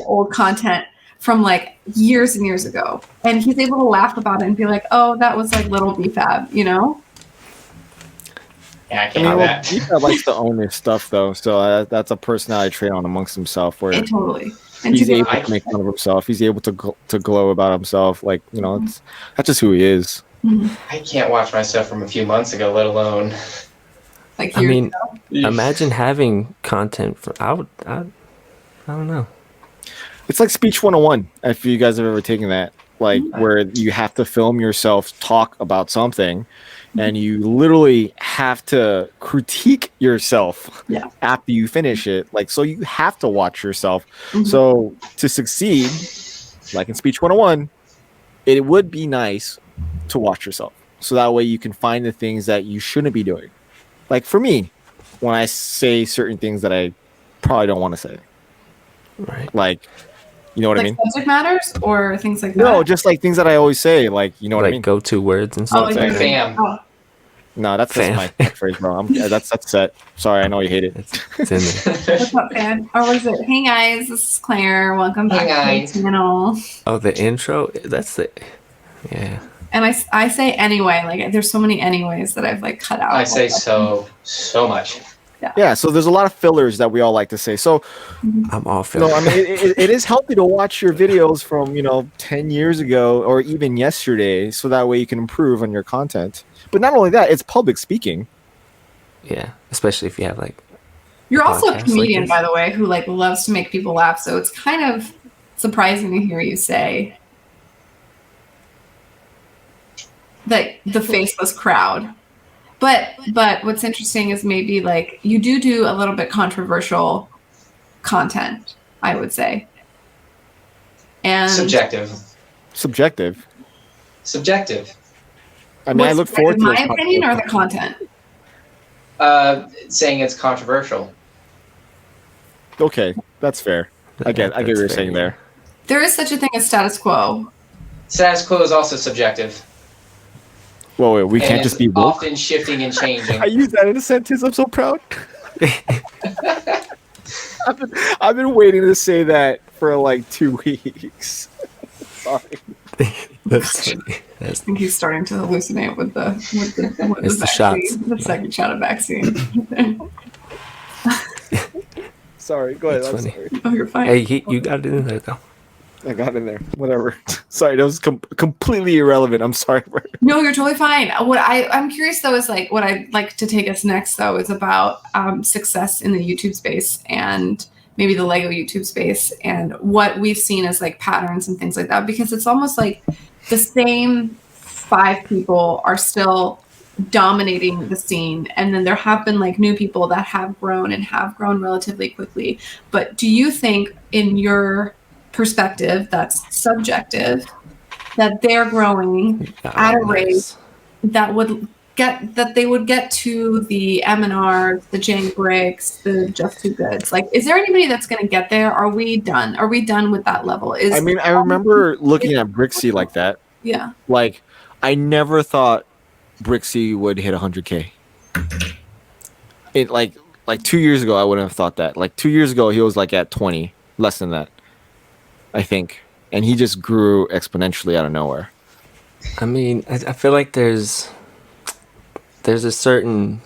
old content from like years and years ago. And he's able to laugh about it and be like, oh, that was like little BFAB, Yeah, I can't do that. BFAB likes to own his stuff, though, so that's a personality trait on amongst himself, where Totally. And he's to able to make fun of himself. He's able to glow about himself. Like, that's just who he is. I can't watch my stuff from a few months ago, let alone. like I years mean, ago. imagine having content for. I don't know. It's like Speech 101, if you guys have ever taken that. Like, where you have to film yourself talk about something, and you literally have to critique yourself after you finish it. Like, so you have to watch yourself. So to succeed, like in Speech 101, it would be nice to watch yourself. So that way you can find the things that you shouldn't be doing. Like for me, when I say certain things that I probably don't want to say. Right. Like, you know what I mean? Subject matters or things like that? No, just like things that I always say. Like, you know what I mean? Go-to words and Oh, stuff. like Like fam. Oh, No, that's just my phrase, bro. That's set. Sorry, I know you hate it. It's in there. what's up, fan? Or was it, hey guys, this is Claire. Welcome back Hey, to the channel. Oh, the intro. That's the. Yeah. And I say anyway, like there's so many anyways that I've like cut out. I say so much. Yeah, so there's a lot of fillers that we all like to say. So, I'm all no, filled. I mean, it is healthy to watch your videos from, 10 years ago or even yesterday, so that way you can improve on your content. But not only that, it's public speaking. Yeah, especially if you have like. You're also a podcasts like comedian, this. by the way, who like loves to make people laugh. So it's kind of surprising to hear you say that the faceless crowd. But what's interesting is maybe like you do a little bit controversial content, I would say. And Subjective. I mean, I look forward to my those opinion or the content. Saying it's controversial. Okay, that's fair. I get what you're saying there. There is such a thing as status quo. Status quo is also subjective. Whoa, wait, we and can't just be woke. often shifting and changing. I use that in a sentence. I'm so proud. I've been waiting to say that for like 2 weeks. Sorry. That's funny. I think he's starting to hallucinate with the It's the shots. The second shot of vaccine. Sorry, go ahead. That's I'm funny. sorry. Oh, you're fine. Hey, you got it in there though. I got in there. Whatever. Sorry, that was completely irrelevant. I'm sorry. No, you're totally fine. What I'm curious though is like what I'd like to take us next though is about success in the YouTube space and maybe the Lego YouTube space and what we've seen as like patterns and things like that, because it's almost like the same 5 people are still dominating the scene, and then there have been like new people that have grown relatively quickly. But do you think, in your perspective that's subjective, that they're growing at a rate that they would get to the M&R, the Jane Brikx, the Just Too Goods? Like, is there anybody that's going to get there? Are we done? Are we done with that level? I mean, I remember looking at Brixie like that. Yeah. Like, I never thought Brixie would hit 100K. It like 2 years ago, I wouldn't have thought that. Like 2 years ago, he was like at 20, less than that, I think. and he just grew exponentially out of nowhere. I mean, I feel like there's a certain,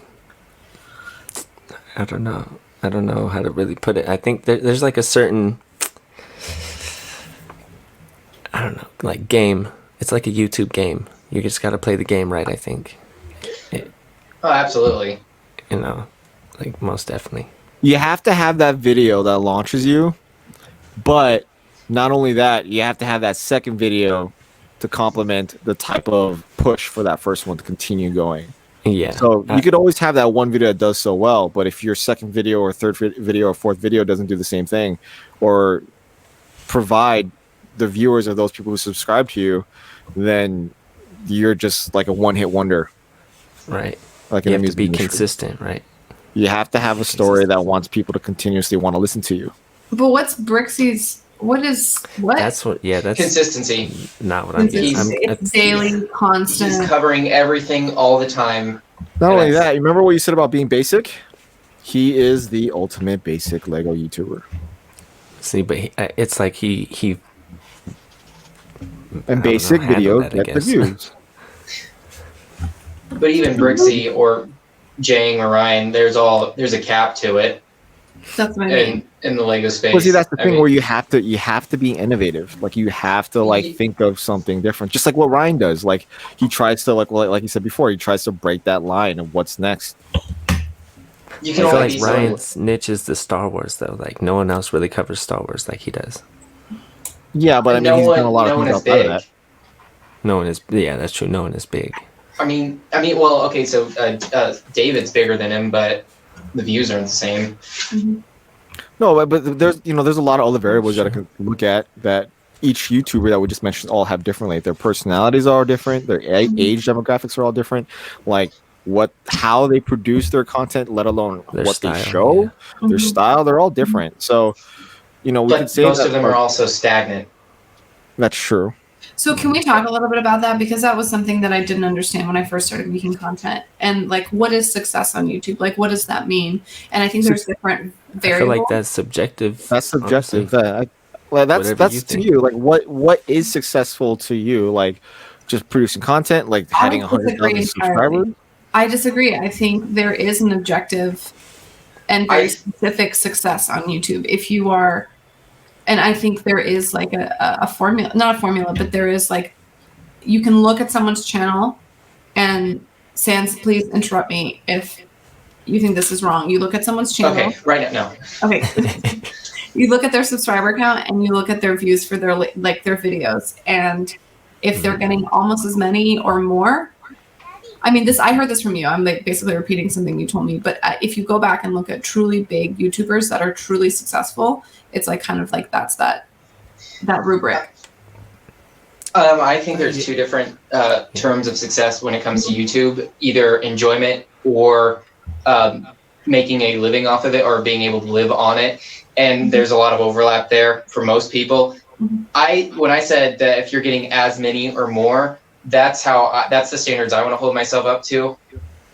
I don't know how to really put it. I think there's like a certain, I don't know, like game. It's like a YouTube game. You just got to play the game right, I think. Oh, absolutely. You know, like most definitely. You have to have that video that launches you, but not only that, you have to have that second video to complement the type of push for that first one to continue going. Yeah. So you could always have that one video that does so well, but if your second video or third video or fourth video doesn't do the same thing or provide the viewers of those people who subscribe to you, then you're just like a one-hit wonder. Right. Like you have to be consistent, right? You have to have a story that wants people to continuously want to listen to you. But what's Brikx's? What? That's what. Yeah, that's consistency. Not what I'm getting. It's daily, constant. He's covering everything all the time. Not only that, you remember what you said about being basic? He is the ultimate basic Lego YouTuber. See, but it's like he. And basic videos get the views. But even Brixie or Jang or Ryan, there's a cap to it. That's what I mean. In the Lego space. Well, see, that's the thing where you have to be innovative. Like you have to think of something different. Just like what Ryan does. Like he tries to like you said before, he tries to break that line of what's next. You can I feel only like Ryan's niche is the Star Wars though. Like no one else really covers Star Wars like he does. Yeah, but I mean, he's done a lot of things outside of that. No one is. Yeah, that's true. No one is big. I mean, well, okay, so David's bigger than him, but the views aren't the same. Mm-hmm. No, but there's a lot of other variables that I can look at that each YouTuber that we just mentioned all have differently. Their personalities are different. Their age demographics are all different. Like how they produce their content, let alone their what style, they show, their style, they're all different. So, we could say most of them are also stagnant. That's true. So can we talk a little bit about that? Because that was something that I didn't understand when I first started making content. And like, what is success on YouTube? Like, what does that mean? And I think there's different variables. I feel like that's subjective. That's subjective. That's to you. Like, what is successful to you? Like, just producing content, like having 100,000 subscribers? I disagree. I think there is an objective and very specific success on YouTube. If you are... And I think there is like a formula, not a formula, but there is like, you can look at someone's channel and SANDS, please interrupt me if you think this is wrong. You look at someone's channel. Okay, right now, no. Okay. You look at their subscriber count and you look at their views for their videos. And if they're getting almost as many or more, I mean, I heard this from you. I'm like basically repeating something you told me. But if you go back and look at truly big YouTubers that are truly successful, it's like kind of like that's that rubric. I think there's two different terms of success when it comes to YouTube: either enjoyment or making a living off of it, or being able to live on it. And there's a lot of overlap there for most people. When I said that if you're getting as many or more, that's the standards I want to hold myself up to.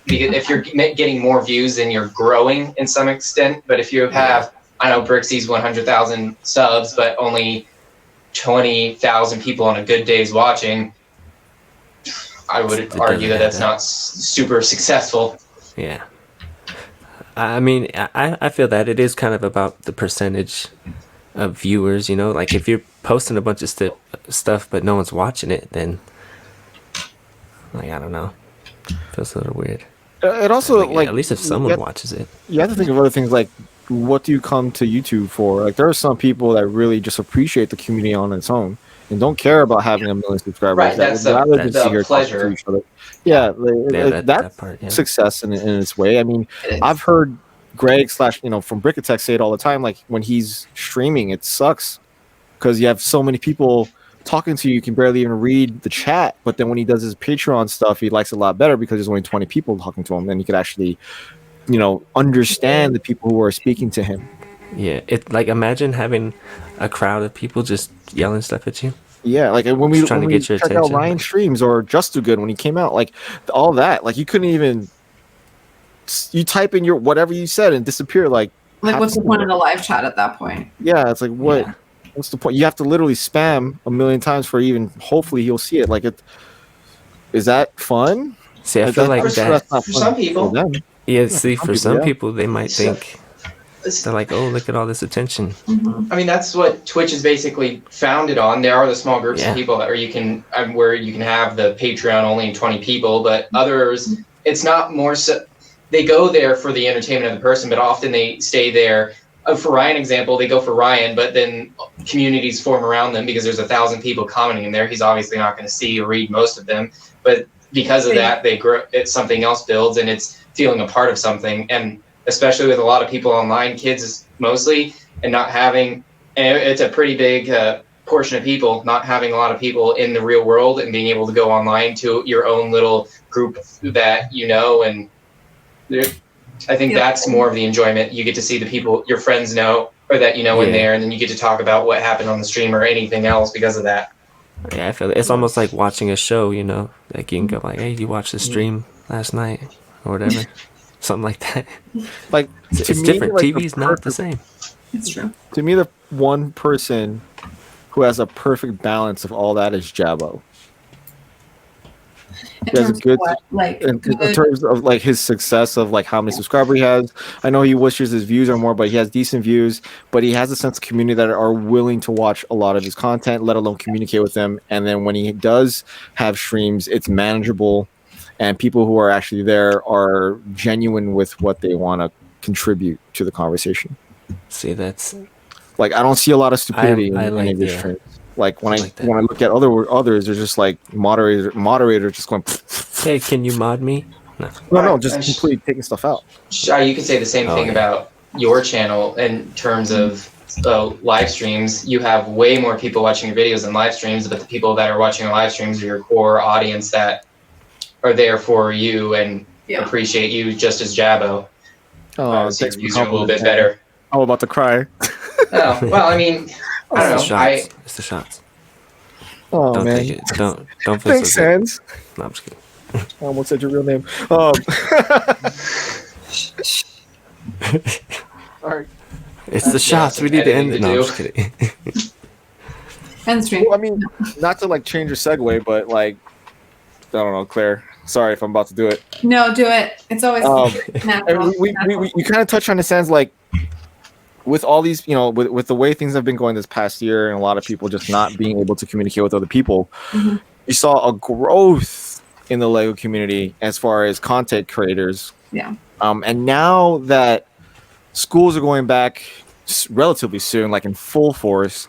Because if you're getting more views, then you're growing in some extent. But if you have, I know Brixie's 100,000 subs, but only 20,000 people on a good day's watching, I would argue that that's not super successful. Yeah. I mean, I feel that it is kind of about the percentage of viewers, like if you're posting a bunch of stuff, but no one's watching it, then like, I don't know. Feels a little weird. It also like at least if someone watches it. You have to think of other things like, what do you come to YouTube for? Like, there are some people that really just appreciate the community on its own and don't care about having 1 million subscribers. Right, that's the pleasure. Yeah, that part, yeah. Success in its way. I mean, I've heard Greg / from Brikx say it all the time. Like, when he's streaming, it sucks because you have so many people talking to you, you can barely even read the chat. But then when he does his Patreon stuff, he likes it a lot better because there's only 20 people talking to him, and he could actually, understand the people who are speaking to him. Yeah, imagine having a crowd of people just yelling stuff at you. Yeah, like when we check out Ryan streams or Just Do Good when he came out, like all that, like you couldn't even. You type in your whatever you said and disappear. Like what's the point of the live chat at that point? Yeah, it's like what. Yeah. What's the point? You have to literally spam a million times for even hopefully he'll see it. Like, is that fun? See, I feel like that's for some people. Yeah, see, for some people, they might think, they're like, oh, look at all this attention. Mm-hmm. I mean, that's what Twitch is basically founded on. There are the small groups of people where you can have the Patreon only 20 people, but others, it's not more so. They go there for the entertainment of the person, but often they stay there. For Ryan example, they go for Ryan, but then communities form around them because there's 1,000 people commenting in there. He's obviously not going to see or read most of them, but because of that, they grow. It's something else builds, and it's feeling a part of something. And especially with a lot of people online, kids mostly, and not having, and it's a pretty big portion of people not having a lot of people in the real world and being able to go online to your own little group that you know. And I think that's more of the enjoyment. You get to see the people your friends know or that you know in there, and then you get to talk about what happened on the stream or anything else because of that. Yeah, I feel it's almost like watching a show, you know? Like you can go like, hey, you watched the stream last night or whatever. Something like that. Like, it's different. Like, TV's not the same. It's true. To me, the one person who has a perfect balance of all that is Jabbo. In terms of what? Like, in terms of like his success of like how many subscribers he has. I know he wishes his views are more, but he has decent views. But he has a sense of community that are willing to watch a lot of his content, let alone communicate with them. And then when he does have streams, it's manageable, and people who are actually there are genuine with what they want to contribute to the conversation. See, that's like I don't see a lot of stupidity in like any of his streams. Like when I look at others, they're just like moderator just going. Hey, can you mod me? No, just completely taking stuff out. You can say the same thing about your channel in terms of live streams. You have way more people watching your videos than live streams, but the people that are watching your live streams are your core audience that are there for you and appreciate you just as Jabbo. Oh, so your views are a little bit better. I'm about to cry. Oh, well, I mean, I don't know. It's the shots. Oh, don't man. take it. Don't feel Thanks, so good. SANDS. No, I'm just kidding. I almost said your real name. Alright. It's the shots. We need to end it. No, I'm just kidding. End stream. Well, I mean, not to like change your segue, but like, I don't know, Claire. Sorry if I'm about to do it. No, do it. It's always natural. You kind of touched on the sense like with all these, you know, with the way things have been going this past year and a lot of people just not being able to communicate with other people, you saw a growth in the Lego community as far as content creators. Yeah. And now that schools are going back relatively soon, like in full force,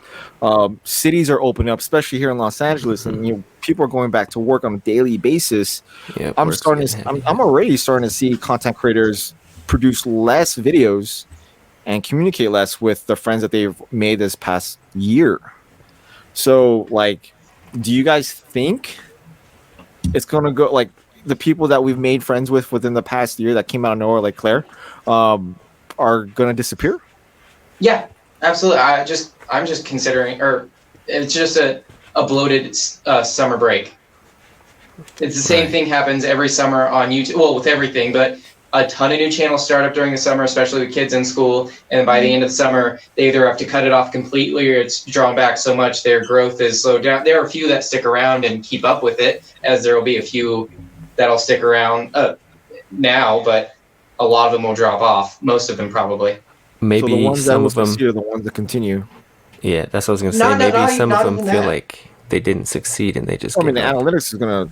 cities are opening up, especially here in Los Angeles, and people are going back to work on a daily basis. Yeah, I'm already starting to see content creators produce less videos and communicate less with the friends that they've made this past year. So, like, do you guys think it's gonna go like the people that we've made friends with within the past year that came out of nowhere, like Claire, are gonna disappear? Yeah, absolutely. I'm just considering, or it's just a bloated summer break. It's the same thing happens every summer on YouTube. Well, with everything, but a ton of new channels start up during the summer, especially with kids in school. And by the end of the summer, they either have to cut it off completely or it's drawn back so much their growth is slowed down. There are a few that stick around and keep up with it, as there will be a few that'll stick around now, but a lot of them will drop off. Most of them probably. Maybe so the ones some that of them are the ones that continue. Yeah, that's what I was gonna say. Maybe some of them feel like they didn't succeed and they just. I mean, the analytics is gonna,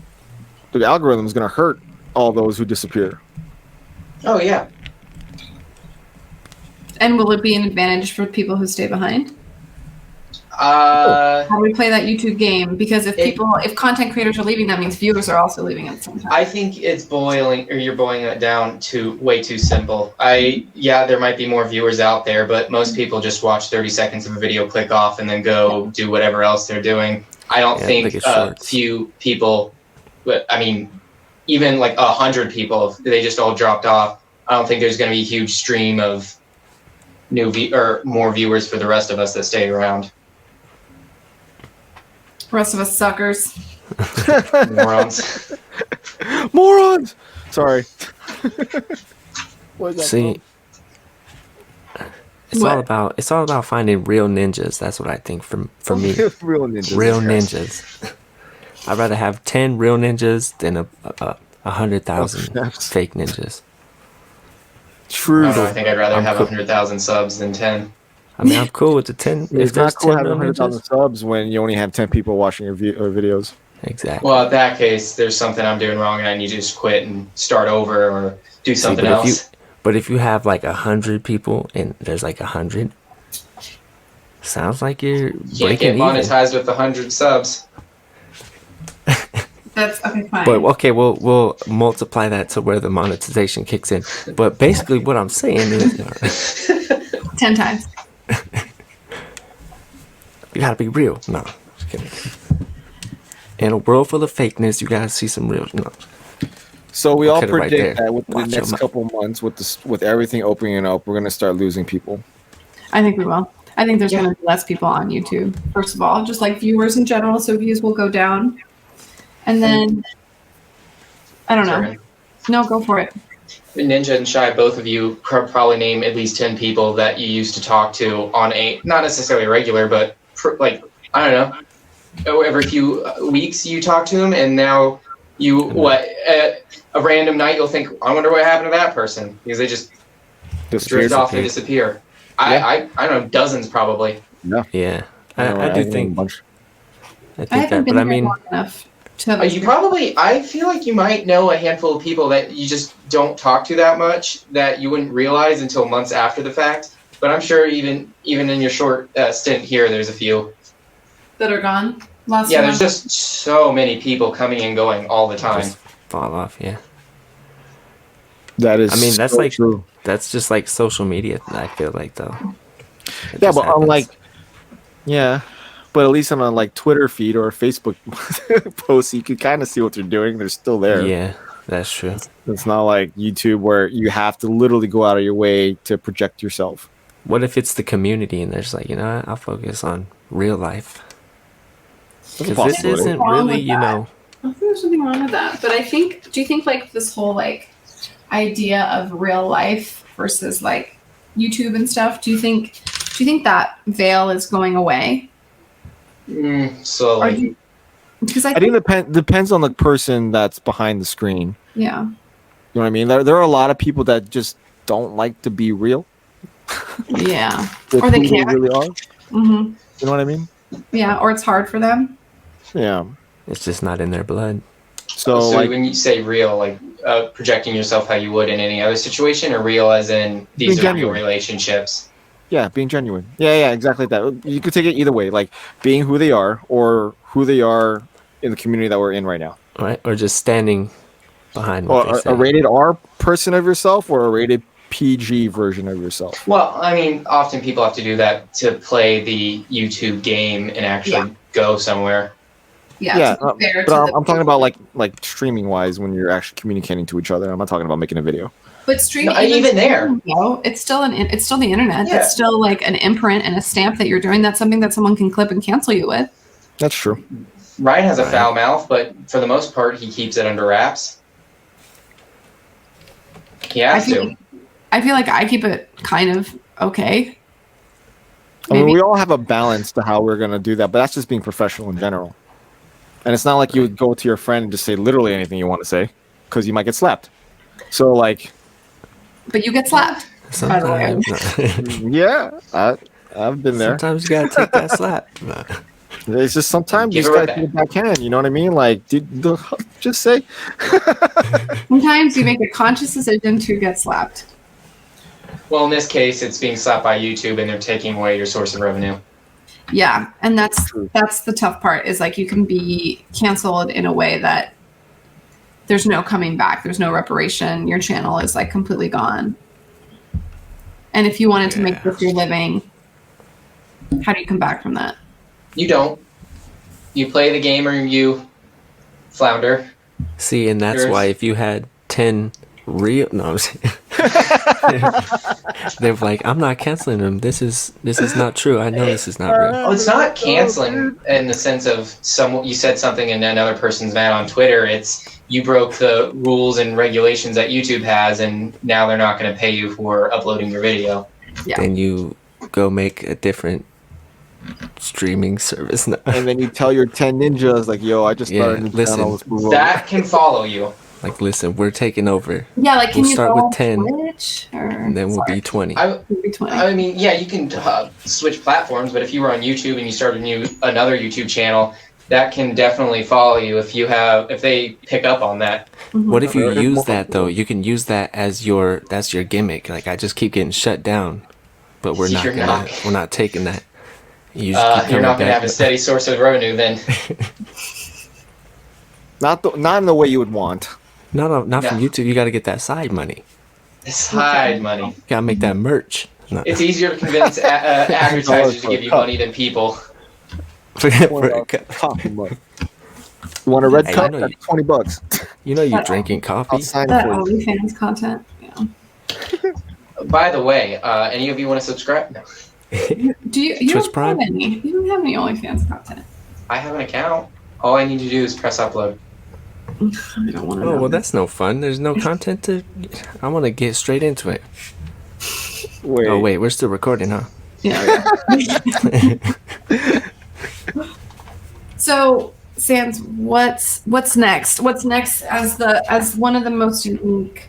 the algorithm is gonna hurt all those who disappear. Oh yeah. And will it be an advantage for people who stay behind? How do we play that YouTube game? Because if content creators are leaving, that means viewers are also leaving at the same time. I think it's you're boiling it down to way too simple. There might be more viewers out there, but most people just watch 30 seconds of a video, click off, and then go do whatever else they're doing. I don't think few people, but I mean, even like 100 people, if they just all dropped off, I don't think there's going to be a huge stream of more viewers for the rest of us that stay around. The rest of us suckers. Morons. Sorry. See, It's all about finding real ninjas. That's what I think for me. Real ninjas. Real ninjas. I'd rather have 10 real ninjas than 100,000 fake ninjas. True. I think I'd rather have 100,000 subs than 10. I mean, I'm cool with the 10. It's not cool having 100,000 subs when you only have 10 people watching your videos. Exactly. Well, in that case, there's something I'm doing wrong and I need to just quit and start over or do something else. But if you have like 100 people and there's like 100, sounds like you're can't get monetized with 100 subs. That's okay, fine. But okay, we'll multiply that to where the monetization kicks in. But basically, what I'm saying is 10 times. You gotta be real. No, just kidding. In a world full of fakeness, you gotta see some real. No. So we all predict that within the next couple of months, with everything opening up, we're gonna start losing people. I think we will. I think there's going to be less people on YouTube. First of all, just like viewers in general, so views will go down. And then, I don't know. No, go for it. Ninja and Shy, both of you probably name at least 10 people that you used to talk to on a, not necessarily regular, but like, I don't know, every few weeks you talk to them, and now you, a random night you'll think, I wonder what happened to that person, because they just drift off and disappear. I don't know, dozens probably. Yeah. I do think I haven't been here long enough. You probably, I feel like you might know a handful of people that you just don't talk to that much that you wouldn't realize until months after the fact. But I'm sure even in your short stint here, there's a few that are gone. There's just so many people coming and going all the time. Just fall off, yeah. That is. I mean, that's like true. That's just like social media. I feel like though. Yeah, but unlike, but at least on a like Twitter feed or a Facebook post, you can kind of see what they're doing. They're still there. Yeah, that's true. It's not like YouTube where you have to literally go out of your way to project yourself. What if it's the community and they're just like, I'll focus on real life. Because this isn't really, I think there's something wrong with that. But do you think like this whole like idea of real life versus like YouTube and stuff, do you think that veil is going away? Slowly. Because I think it depends on the person that's behind the screen. Yeah. You know what I mean? There are a lot of people that just don't like to be real. Yeah. Or they can't. Really are. Mm-hmm. You know what I mean? Yeah, or it's hard for them. Yeah. It's just not in their blood. So like, when you say real, like projecting yourself how you would in any other situation, or real as in these are real relationships? Yeah, being genuine. Yeah, exactly that. You could take it either way, like being who they are or who they are in the community that we're in right now. Right, or just standing behind what they say. A rated R person of yourself or a rated PG version of yourself. Well, I mean, often people have to do that to play the YouTube game and actually go somewhere. Yeah, but I'm talking about like streaming wise when you're actually communicating to each other. I'm not talking about making a video. But streaming, even there, it's still the internet. Yeah. It's still like an imprint and a stamp that you're doing. That's something that someone can clip and cancel you with. That's true. Ryan has a foul mouth, but for the most part, he keeps it under wraps. He has to. I feel like I keep it kind of okay. I mean, we all have a balance to how we're going to do that, but that's just being professional in general. And it's not like you would go to your friend and just say literally anything you want to say, because you might get slapped. So, like... But you get slapped. Sometimes. Yeah, I've been there. Sometimes you got to take that slap. It's just sometimes you just got to do the backhand, you know what I mean? Like, just say... Sometimes you make a conscious decision to get slapped. Well, in this case, it's being slapped by YouTube, and they're taking away your source of revenue. Yeah, and that's the tough part, is like you can be canceled in a way that there's no coming back. There's no reparation. Your channel is like completely gone. And if you wanted to make this your living, how do you come back from that? You don't. You play the game or you flounder. See, and that's why if you had 10 real... No, they're like, I'm not canceling them. This is not true. I know this is not real. Oh, it's not canceling in the sense of you said something and another person's mad on Twitter. It's you broke the rules and regulations that YouTube has, and now they're not going to pay you for uploading your video. Yeah. Then you go make a different streaming service now. And then you tell your 10 ninjas, like, yo, I just started a new channel. Let's move over. That can follow you. Like, listen, we're taking over. Yeah, like, can We'll you start go with on 10, Twitch? and then we'll be 20. We'll be 20. I mean, yeah, you can switch platforms, but if you were on YouTube and you started another YouTube channel, that can definitely follow you if they pick up on that. What if you use that though? You can use that as your gimmick. Like, I just keep getting shut down, but we're not taking that. You just keep you're not coming going to have a steady source of revenue then. Not in the way you would want. Not from YouTube. You got to get that side money. Side money. You got to make that merch. No. It's easier to convince advertisers to give you money than people. Coffee mug. You want a red cup? That's $20. You know you're drinking coffee. I'll sign That for you. OnlyFans content. Yeah. By the way, any of you want to subscribe? No. Do you Twitch don't Prime? have any? You don't have any OnlyFans content. I have an account. All I need to do is press upload. I don't want to. Oh well, that's no fun. There's no content to. I want to get straight into it. Wait. Oh wait, we're still recording, huh? Yeah. So, Sands, what's next? What's next as one of the most unique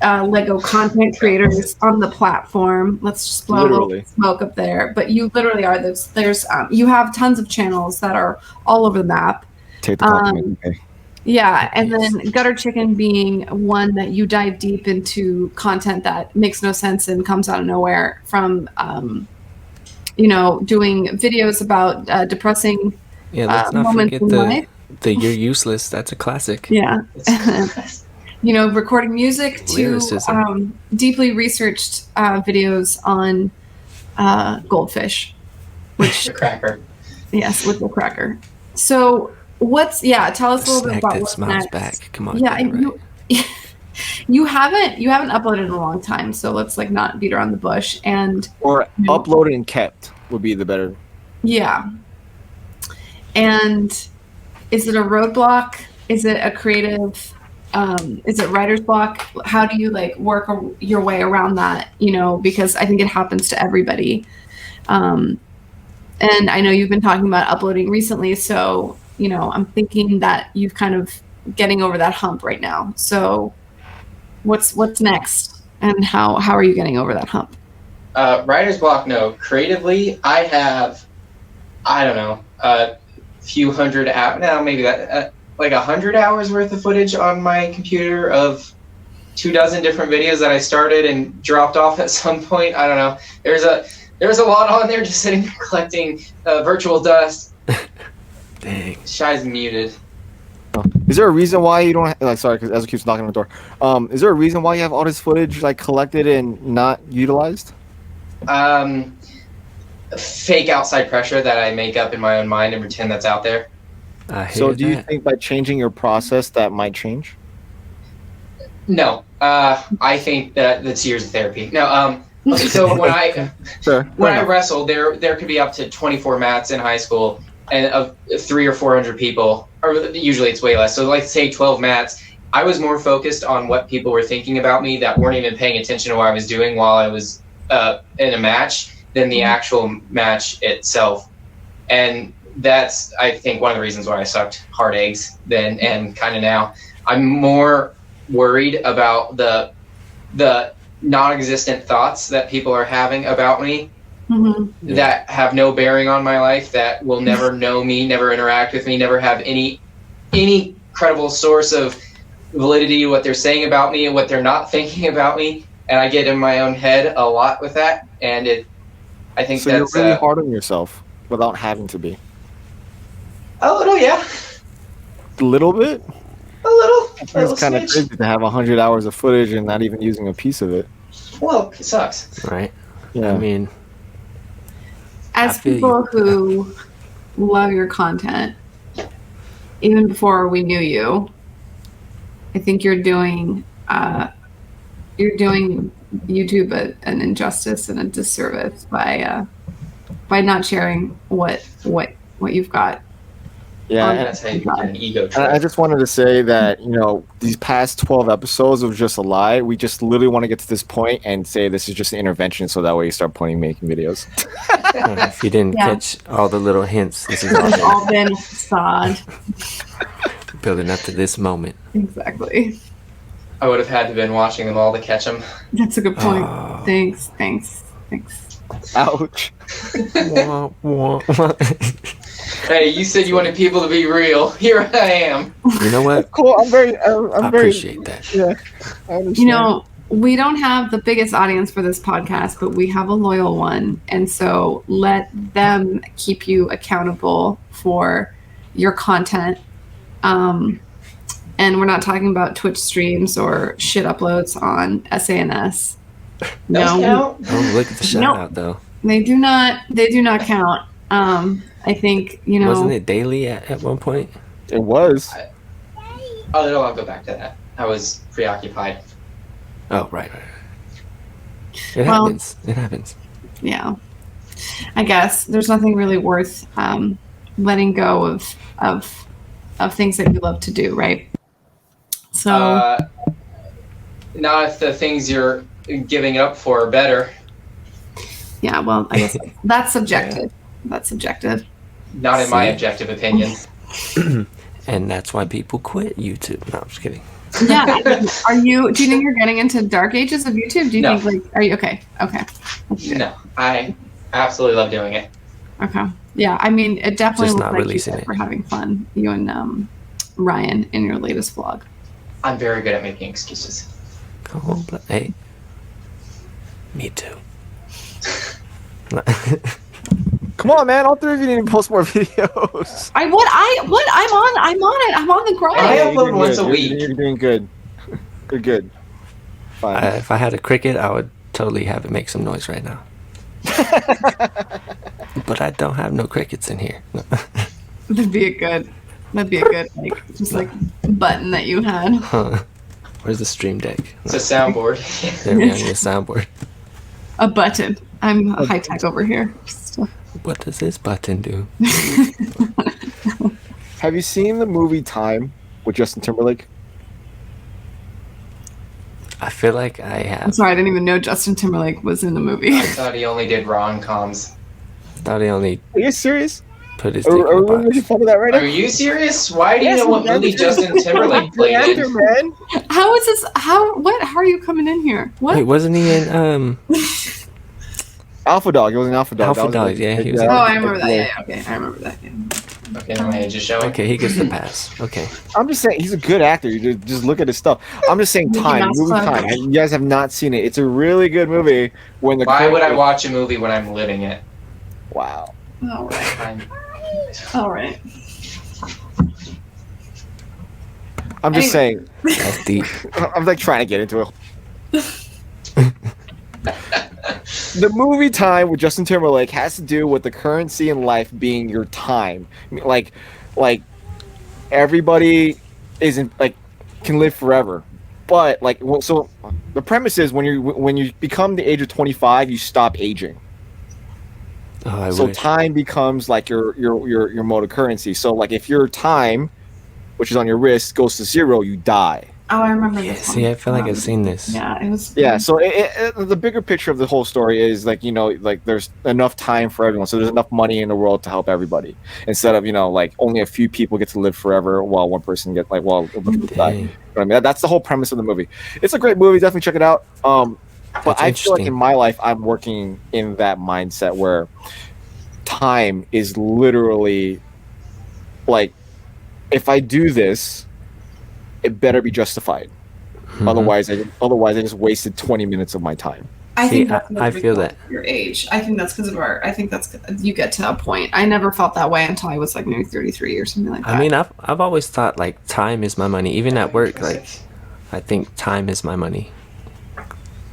Lego content creators on the platform? Let's just blow a little smoke up there. But you literally are. There's you have tons of channels that are all over the map. Take the compliment. Okay. Yeah, and then Gutter Chicken being one that you dive deep into content that makes no sense and comes out of nowhere from, doing videos about depressing let's not moments forget in life. the You're Useless. That's a classic. Yeah. Recording music to deeply researched videos on goldfish. Which the cracker. Yes, with the cracker. So... tell us a little bit about what's next. Back. Come on. Yeah, you haven't uploaded in a long time, so let's not beat around the bush or uploaded and kept would be the better. Yeah. And is it a roadblock? Is it a creative is it writer's block? How do you work your way around that, because I think it happens to everybody. And I know you've been talking about uploading recently, so I'm thinking that you've kind of getting over that hump right now. So what's next, and how are you getting over that hump? Writer's block, no. Creatively, I have, I don't know, a few hundred hours, now maybe that, 100 hours worth of footage on my computer of 24 different videos that I started and dropped off at some point. I don't know. There's a lot on there just sitting there collecting virtual dust. Dang. Shy's muted. Is there a reason why you don't? Sorry, because Ezra keeps knocking on the door. Is there a reason why you have all this footage collected and not utilized? Fake outside pressure that I make up in my own mind and pretend that's out there. So, do you think by changing your process that might change? No, I think that's years of therapy. No, okay, so when I wrestle, there could be up to 24 mats in high school. And of 300 or 400 people, or usually it's way less. So say 12 mats. I was more focused on what people were thinking about me that weren't even paying attention to what I was doing while I was in a match than the actual match itself. And that's, I think, one of the reasons why I sucked hard eggs then and kind of now. I'm more worried about the non-existent thoughts that people are having about me. Mm-hmm. That have no bearing on my life, that will never know me, never interact with me, never have any credible source of validity to what they're saying about me and what they're not thinking about me. And I get in my own head a lot with that. And I think so that's... you're really hard on yourself without having to be. A little, yeah. A little bit? A little. It's kind of crazy to have 100 hours of footage and not even using a piece of it. Well, it sucks. Right. Yeah. I mean... As people who love your content, even before we knew you, I think you're doing YouTube an injustice and a disservice by not sharing what you've got. Yeah, and That's how you get an ego I trip. just wanted to say that, these past 12 episodes was just a lie. We just literally want to get to this point and say this is just an intervention so that way you start making videos. If you didn't catch all the little hints, this is It's all been facade. building up to this moment. Exactly. I would have had to been watching them all to catch them. That's a good point. Oh. Thanks. Ouch. Wah, wah, wah. Hey, you said you wanted people to be real. Here I am. You know what? Cool. I I appreciate that. Yeah. I understand. We don't have the biggest audience for this podcast, but we have a loyal one. And so let them keep you accountable for your content. And we're not talking about Twitch streams or shit uploads on SANS. Those count? Oh, look at the shout out though. They do not count. I think, Wasn't it daily at one point? It was. Oh, no, I'll go back to that. I was preoccupied. Oh, right. It happens. Yeah. I guess there's nothing really worth letting go of things that you love to do, right? So not if the things you're giving up for are better. yeah, well, I guess that's subjective. That's subjective. Not in my objective opinion. And that's why people quit YouTube. No, I'm just kidding. Yeah. Do you think you're getting into dark ages of YouTube? Do you No. think are you okay? Okay. No, I absolutely love doing it. Okay. Yeah, I mean, it definitely Just looks not like you releasing guys it. were having fun. You and Ryan in your latest vlog. I'm very good at making excuses. Oh, hey. Me too. Come on, man. All three of you need to post more videos. I'm on it. I'm on the grind. I You're upload good. once a week. You're doing good. You're good. Fine. If I had a cricket, I would totally have it make some noise right now. But I don't have no crickets in here. That'd be a good button that you had. Huh. Where's the stream deck? It's a soundboard. There we are, your soundboard. A button. I'm high tech over here. What does this button do? Have you seen the movie Time with Justin Timberlake? I feel like I I'm have. sorry, I didn't even know Justin Timberlake was in the movie. I thought he only did rom-coms. Thought he only Are you serious? put his dick Are in we the making box. fun of that right Are now? you serious? Why do you Yes, know what man. movie Justin Timberlake played Actor, in? man. How is this? How are you coming in here? What? Wait, wasn't he in Alpha Dog. It was an Alpha Dog. Alpha That was Dog, like- yeah, he was- Oh, I remember that. Yeah, okay, I remember that. Yeah. Okay, my age is showing. Okay, he gets the pass. Okay. I'm just saying he's a good actor. You just look at his stuff. I'm just saying Mickey Time, Mouse movie Club. Time. You guys have not seen it. It's a really good movie. When the Why would I watch a movie when I'm living it? Wow. All right. I'm, All right. I'm just saying. That's deep. I'm like trying to get into it. The movie Time with Justin Timberlake has to do with the currency in life being your time. I mean, like everybody isn't can live forever, but so the premise is when you become the age of 25, you stop aging. Oh, I So wish. time becomes like your mode of currency. So like if your time, which is on your wrist, goes to zero, you die. Oh, I remember Yeah, this. see, one. I feel like I've seen this. Yeah, it was. Yeah, so the bigger picture of the whole story is there's enough time for everyone, so there's enough money in the world to help everybody, instead of only a few people get to live forever while one person die. You know what I mean? That's the whole premise of the movie. It's a great movie, definitely check it out. But That's I feel like interesting. in my life I'm working in that mindset where time is literally like, if I do this, it better be justified. Mhm. Otherwise I just wasted 20 minutes of my time. I See, think that's I feel that. your age. I think that's because of I think that's you get to a point. I never felt that way until I was like maybe 33 or something like that. I mean, I've always thought like time is my money. Even at work, like I think time is my money.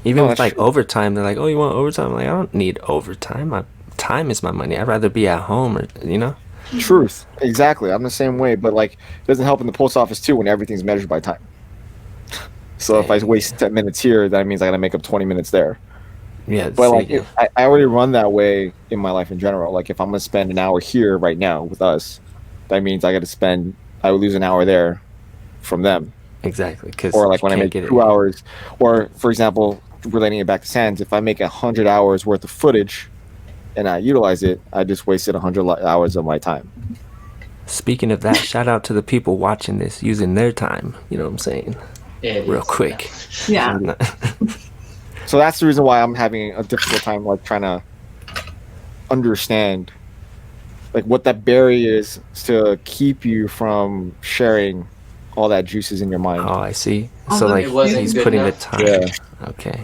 Even Oh, with that's like true. overtime, they're like, "Oh, you want overtime?" I'm like, I don't need overtime. Time is my money. I'd rather be at home, or Truth. Exactly. I'm the same way, but it doesn't help in the post office too when everything's measured by time. So if I waste 10 minutes here, that means I gotta make up 20 minutes there. Yeah. But see, I already run that way in my life in general. Like if I'm gonna spend an hour here right now with us, that means I would lose an hour there from them. Exactly. Or like when I make 2 hours, or for example, relating it back to SANDS, if I make 100 hours worth of footage and I utilize it, I just wasted 100 hours of my time. Speaking of that, shout out to the people watching this using their time. You know what I'm saying? Real quick. Yeah. So that's the reason why I'm having a difficult time like trying to understand like what that barrier is to keep you from sharing all that juices in your mind. Oh, I see. So like he's putting the time. Yeah. Okay,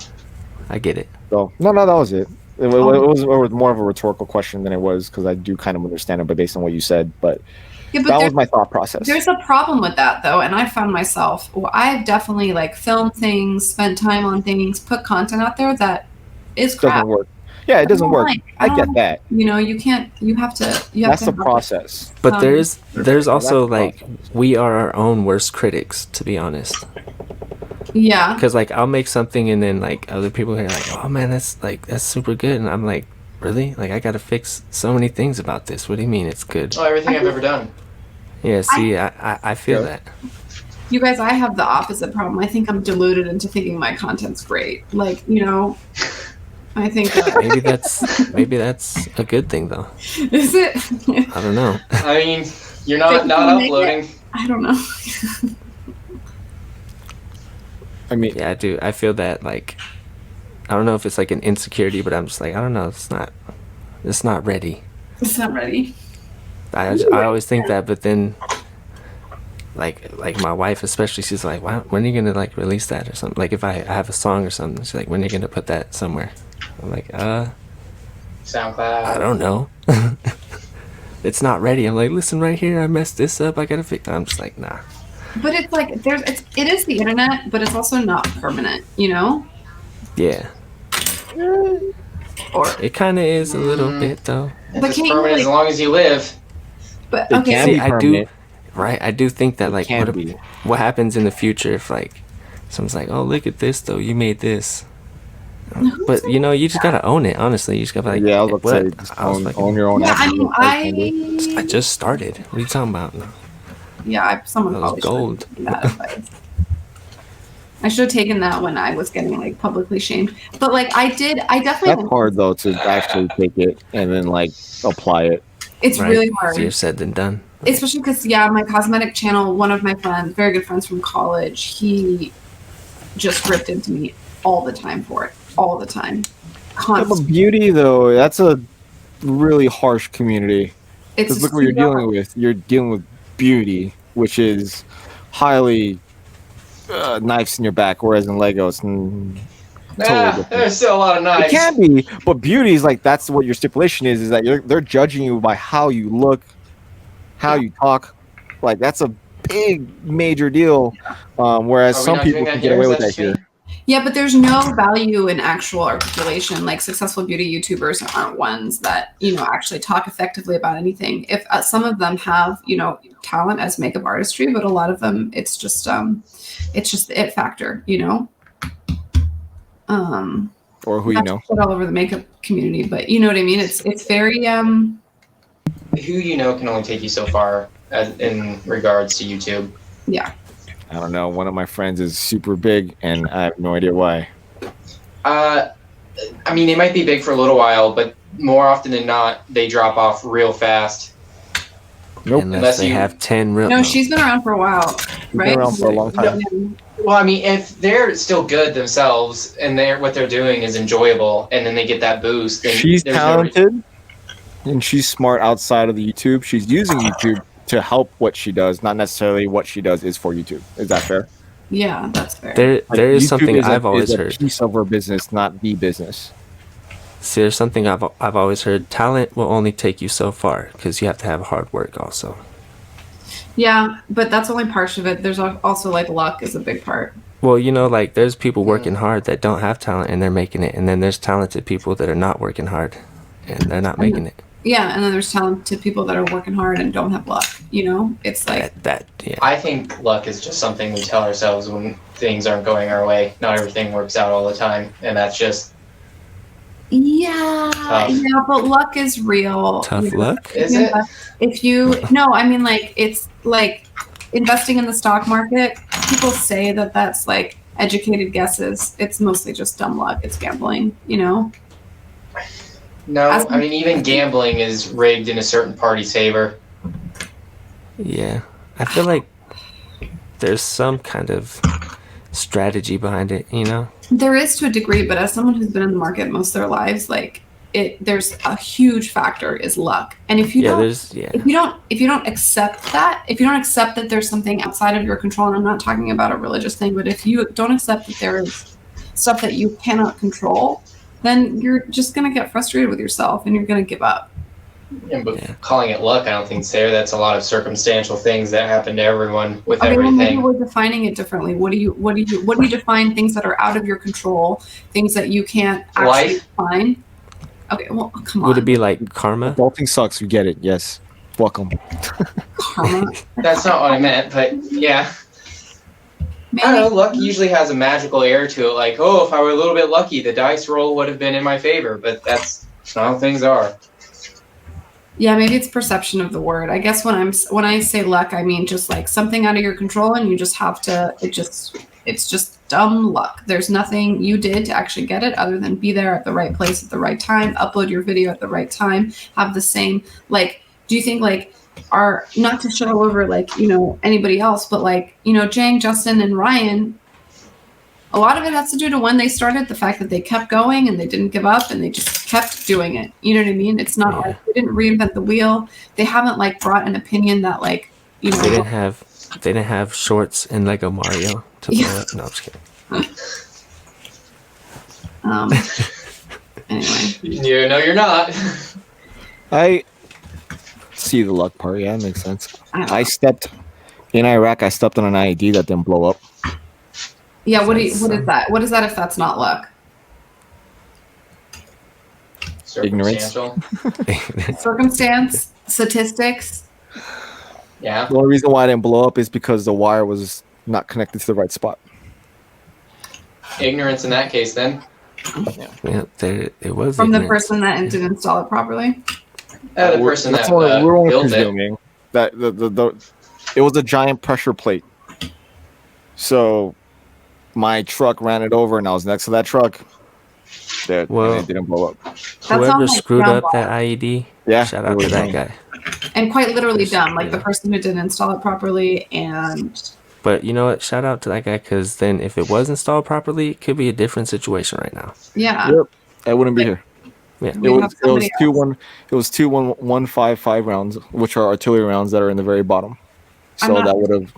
I get it. So no, that was it. It was more of a rhetorical question than it was, because I do kind of understand it, but based on what you said. But that was my thought process. There's a problem with that, though, and I found myself. I've definitely like filmed things, spent time on things, put content out there that is crap. Doesn't work. Yeah, it doesn't work. I get that. You know, you can't. You have to. That's the process. But there's also like we are our own worst critics, to be honest. Yeah. Because like I'll make something and then like other people are like, oh man, that's super good, and I'm like, really? Like I gotta fix so many things about this. What do you mean it's good? Oh, everything I've ever done. Yeah. See, I feel that. You guys, I have the opposite problem. I think I'm deluded into thinking my content's great. Like, you know, I think maybe that's a good thing though. Is it? I don't know. I mean, you're not uploading. I don't know. I mean, yeah, I do. I feel that like I don't know if it's like an insecurity, but I'm just like I don't know. It's not ready. It's not ready. I always think that, but then like my wife especially, she's like, when are you gonna like release that or something? Like if I have a song or something, she's like, when are you gonna put that somewhere? I'm like, SoundCloud. I don't know. It's not ready. I'm like, listen right here, I messed this up, I gotta fix it. I'm just like, nah. But it's like it is the internet, but it's also not permanent, you know? Yeah. Or it kind of is a little bit though. It's permanent as long as you live. But okay, see, I do think that like what happens in the future if like someone's like, oh look at this though, you made this. But you know, you just gotta own it. Honestly, you just gotta be like, I was about to say, own your own. Yeah, I mean, I just started. What are you talking about? No. Yeah, someone probably gold. That advice. I should have taken that when I was getting like publicly shamed. But like I definitely. That's hard though to actually take it and then like apply it. It's really hard. Easier said than done. Especially because my cosmetic channel, one of my friends, very good friends from college, he just ripped into me all the time for it. All the time. Yeah, but beauty though, that's a really harsh community. Because look what you're dealing with. You're dealing with beauty, which is highly knives in your back, whereas in Lego it's totally different. There's still a lot of knives. It can be, but beauty is like, that's what your stipulation is that they're judging you by how you look, how you talk. Like that's a big major deal, whereas some people can get away with that here. Yeah, but there's no value in actual articulation. Like successful beauty YouTubers aren't ones that, you know, actually talk effectively about anything. If some of them have, you know, talent as makeup artistry, but a lot of them, it's just the it factor, you know. Or who you know. All over the makeup community, but you know what I mean. It's very Who you know can only take you so far in regards to YouTube. Yeah. I don't know. One of my friends is super big, and I have no idea why. I mean, they might be big for a little while, but more often than not, they drop off real fast. Nope. Unless they have 10 real. No, she's been around for a while, right? Been around for a long time. Well, I mean, if they're still good themselves and what they're doing is enjoyable, and then they get that boost, then she's talented and she's smart outside of the YouTube. She's using YouTube to help what she does, not necessarily what she does is for YouTube. Is that fair? Yeah, that's fair. There is something I've always heard. It's a piece of her business, not the business. See, there's something I've always heard. Talent will only take you so far because you have to have hard work also. Yeah, but that's only part of it. There's also like luck is a big part. Well, you know, like there's people working hard that don't have talent and they're making it, and then there's talented people that are not working hard and they're not making it. Yeah, and then there's talented people that are working hard and don't have luck. You know, it's like that. Yeah. I think luck is just something we tell ourselves when things aren't going our way. Not everything works out all the time, and that's just Yeah, but luck is real. Tough luck? Is it? I mean, like, it's like investing in the stock market. People say that that's like educated guesses. It's mostly just dumb luck. It's gambling, No, I mean, even gambling is rigged in a certain party's favor. Yeah. I feel like there's some kind of strategy behind it, There is to a degree, but as someone who's been in the market most of their lives, like there's a huge factor is luck. And if you don't accept that there's something outside of your control, and I'm not talking about a religious thing, but if you don't accept that there's stuff that you cannot control, then you're just going to get frustrated with yourself and you're going to give up. Calling it luck, I don't think it's fair. That's a lot of circumstantial things that happen to everyone with everything. Well, maybe we're defining it differently. What do you define things that are out of your control, things that you can't actually define? Okay, well, come on. Would it be like karma? Adulting sucks. You get it. Yes. Welcome. Karma. That's not what I meant, but yeah. Maybe. I don't know, luck usually has a magical air to it, like, oh, if I were a little bit lucky, the dice roll would have been in my favor, but that's not how things are. Yeah, maybe it's perception of the word. I guess when I say luck, I mean just like something out of your control, and you just have to. It's just dumb luck. There's nothing you did to actually get it other than be there at the right place at the right time, upload your video at the right time, have the same like. Do you think like are not to show over like anybody else, but like Jang, Justin, and Ryan? A lot of it has to do to when they started, the fact that they kept going and they didn't give up and they just kept doing it. You know what I mean? It's not like they didn't reinvent the wheel. They haven't like brought an opinion that like, They didn't have shorts in Lego Mario to blow up. No, I'm just kidding. Anyway. No, you're not. I see the luck part. Yeah, that makes sense. In Iraq, I stepped on an IED that didn't blow up. Yeah, what is that? What is that if that's not luck? Ignorance. Circumstance, statistics. Yeah. The only reason why I didn't blow up is because the wire was not connected to the right spot. Ignorance in that case, then. Yeah, it was from ignorance. the person that didn't install it properly. The person that we're only built presuming that it was a giant pressure plate. So my truck ran it over, and I was next to that truck. And it didn't blow up. Whoever screwed up that IED, shout out to that guy. And quite literally dumb, like the person who didn't install it properly. But you know what? Shout out to that guy, because then if it was installed properly, it could be a different situation right now. Yeah. Yep. I wouldn't be here. Yeah. It was two 155 rounds, which are artillery rounds that are in the very bottom. So that would have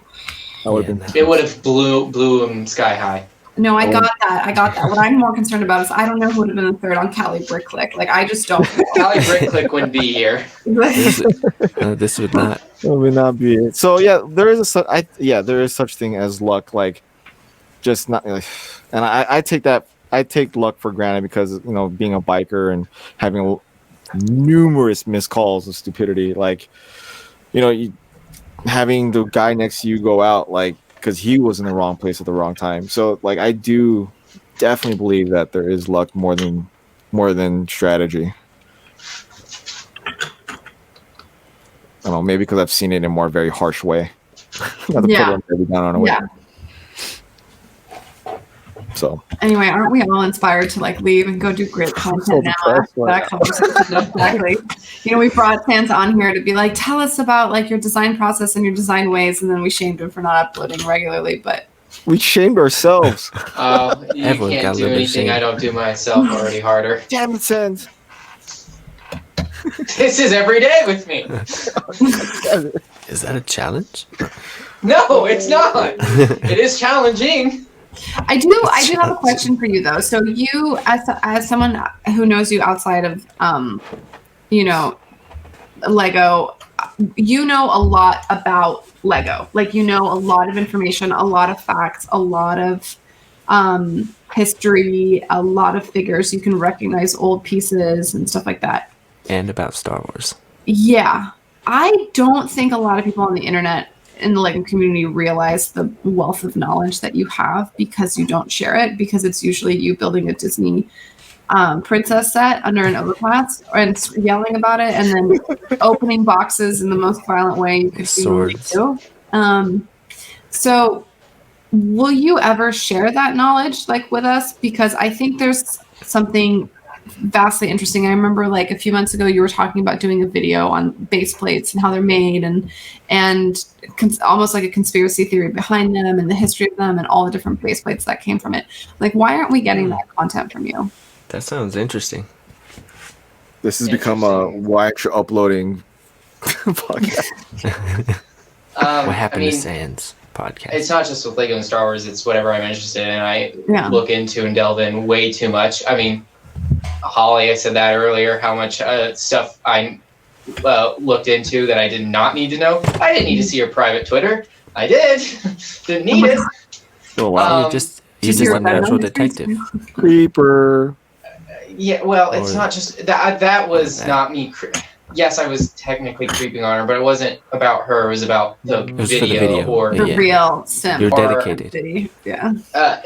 been. It would have blew him sky high. No, I got that. What I'm more concerned about is I don't know who would have been the third on Cali Brick Clique. Like, I just don't know. Cali Brick Clique wouldn't be here. This would not. It would not be it. So there is such thing as luck. Like, just not. And I take luck for granted because being a biker and having numerous missed calls of stupidity. Like, having the guy next to you go out like. Because he was in the wrong place at the wrong time. So, like, I do definitely believe that there is luck more than strategy. I don't know, maybe because I've seen it in a more very harsh way. So anyway, aren't we all inspired to like leave and go do great content now? That conversation, exactly. We brought SANDS on here to be like, tell us about like your design process and your design ways, and then we shamed him for not uploading regularly. But we shamed ourselves. You can't do anything I don't do myself already harder. Damn it, SANDS. This is every day with me. Is that a challenge? No, it's not. It is challenging. I do have a question for you though. So you, as someone who knows you outside of, Lego, you know a lot about Lego. Like, a lot of information, a lot of facts, a lot of history, a lot of figures. You can recognize old pieces and stuff like that. And about Star Wars. Yeah. I don't think a lot of people on the internet in the Lego community realize the wealth of knowledge that you have because you don't share it, because it's usually you building a Disney princess set under an overpass and yelling about it, and then opening boxes in the most violent way you could humanly do. So will you ever share that knowledge like with us? Because I think there's something vastly interesting. I remember like a few months ago you were talking about doing a video on base plates and how they're made and almost like a conspiracy theory behind them and the history of them and all the different base plates that came from it. Like, why aren't we getting that content from you? That sounds interesting. This has become a why aren't you uploading podcast. What happened to SANDS podcast? It's not just with Lego and Star Wars, it's whatever I'm interested in. I look into and delve in way too much. I mean, Holly, I said that earlier, how much stuff I looked into that I did not need to know. I didn't need to see your private Twitter. I did. Didn't need it. Oh, wow. You're just a natural detective. Creeper. Yeah, well, it's not just that. That was not me. Yes, I was technically creeping on her, but it wasn't about her. It was about the video or the real sim. You're dedicated. Yeah.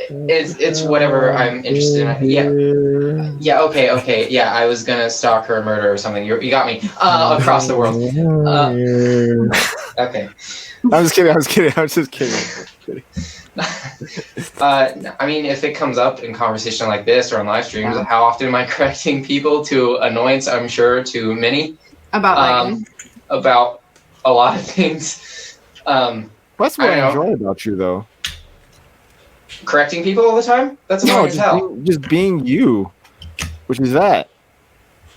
It's whatever I'm interested in. Yeah. Okay. Yeah, I was gonna stalk her and murder her or something. You got me. Across the world. Okay. I'm just kidding. I mean, if it comes up in conversation like this or on live streams, how often am I correcting people to annoyance? I'm sure to many. About a lot of things. That's what I enjoy about you, though. Correcting people all the time? That's annoying as hell. Just being you, which is that.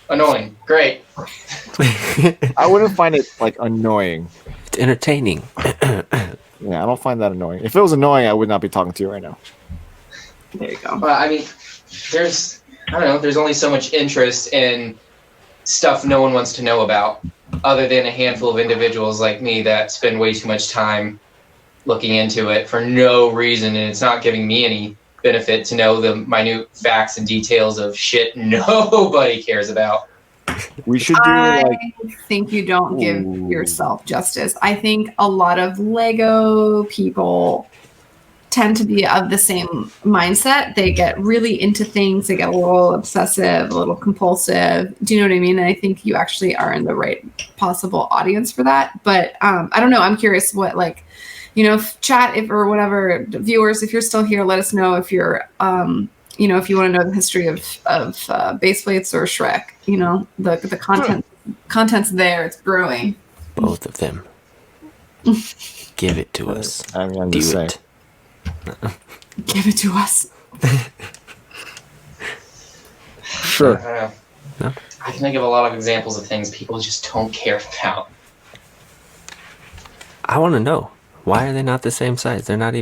Annoying. Great. I wouldn't find it like annoying. It's entertaining. Yeah, I don't find that annoying. If it was annoying, I would not be talking to you right now. There you go. Well, I mean, there's only so much interest in stuff no one wants to know about, other than a handful of individuals like me that spend way too much time looking into it for no reason, and it's not giving me any benefit to know the minute facts and details of shit nobody cares about. We should do I think you don't give yourself justice. I think a lot of Lego people tend to be of the same mindset. They get really into things. They get a little obsessive, a little compulsive. Do you know what I mean? And I think you actually are in the right possible audience for that. But I don't know. I'm curious what, like, chat or whatever, viewers, if you're still here, let us know if you're, if you want to know the history of base plates or Shrek. The content's there. It's brewing. Both of them. Give it to us. I'm just saying. Give it to us. Sure. I don't know. No? I can think of a lot of examples of things people just don't care about. I want to know, why are they not the same size? They don't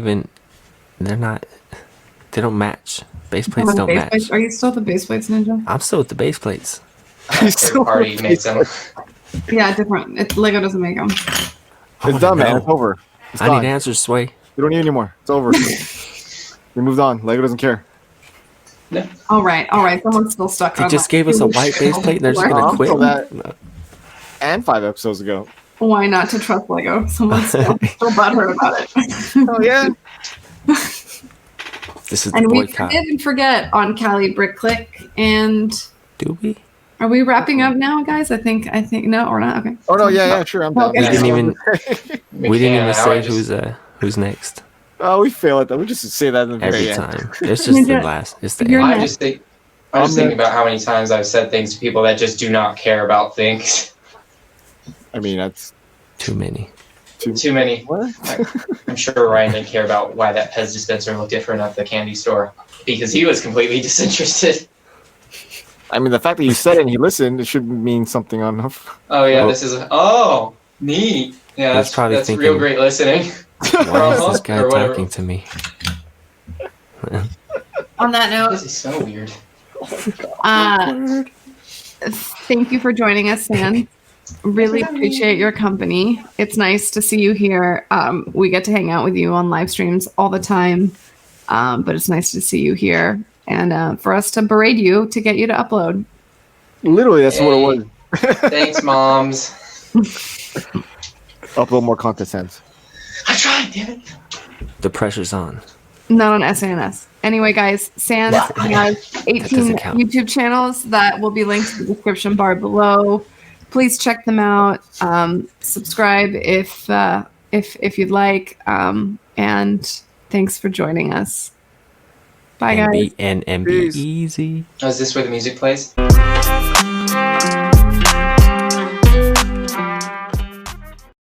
match. Base plates don't match. Plates? Are you still the base plates ninja? I'm still with the base plates. Third party makes them. Yeah, different. Lego doesn't make them. It's done, man. It's over. It's I need answers, Sway. We don't need anymore. It's over. We moved on. Lego doesn't care. No. All right. Someone's still stuck. They just gave us a white base plate and they're just going to quit. That. And 5 episodes ago. Why not to trust Lego? Someone's still butthurt about it. Oh, yeah. This is and the we boycott. didn't forget on Cali Brick Clique. And do we? Are we wrapping up now, guys? I think no, we're not. Okay. Oh no, yeah, sure. I'm done. We didn't even say who's next. Oh, we fail at that. We just say that in the very every time. It's just the last. It's the end. I'm just thinking about how many times I've said things to people that just do not care about things. I mean, that's too many. Too many. What? I'm sure Ryan didn't care about why that Pez dispenser looked different at the candy store because he was completely disinterested. I mean, the fact that you said it and he listened, it should mean something enough. Oh yeah, this is neat. Yeah, that's thinking, real great listening. Why is this guy talking to me? On that note, this is so weird. Thank you for joining us, Sam. Really appreciate your company. It's nice to see you here. We get to hang out with you on live streams all the time, but it's nice to see you here and for us to berate you to get you to upload. Literally, that's what it was. Thanks, moms. Upload more content, Sans. I tried, damn it. The pressure's on. Not on SANS. Anyway, guys, SANS has 18 YouTube channels that will be linked in the description bar below. Please check them out. Subscribe if you'd like. And thanks for joining us. Bye, guys. And be easy. Oh, is this where the music plays?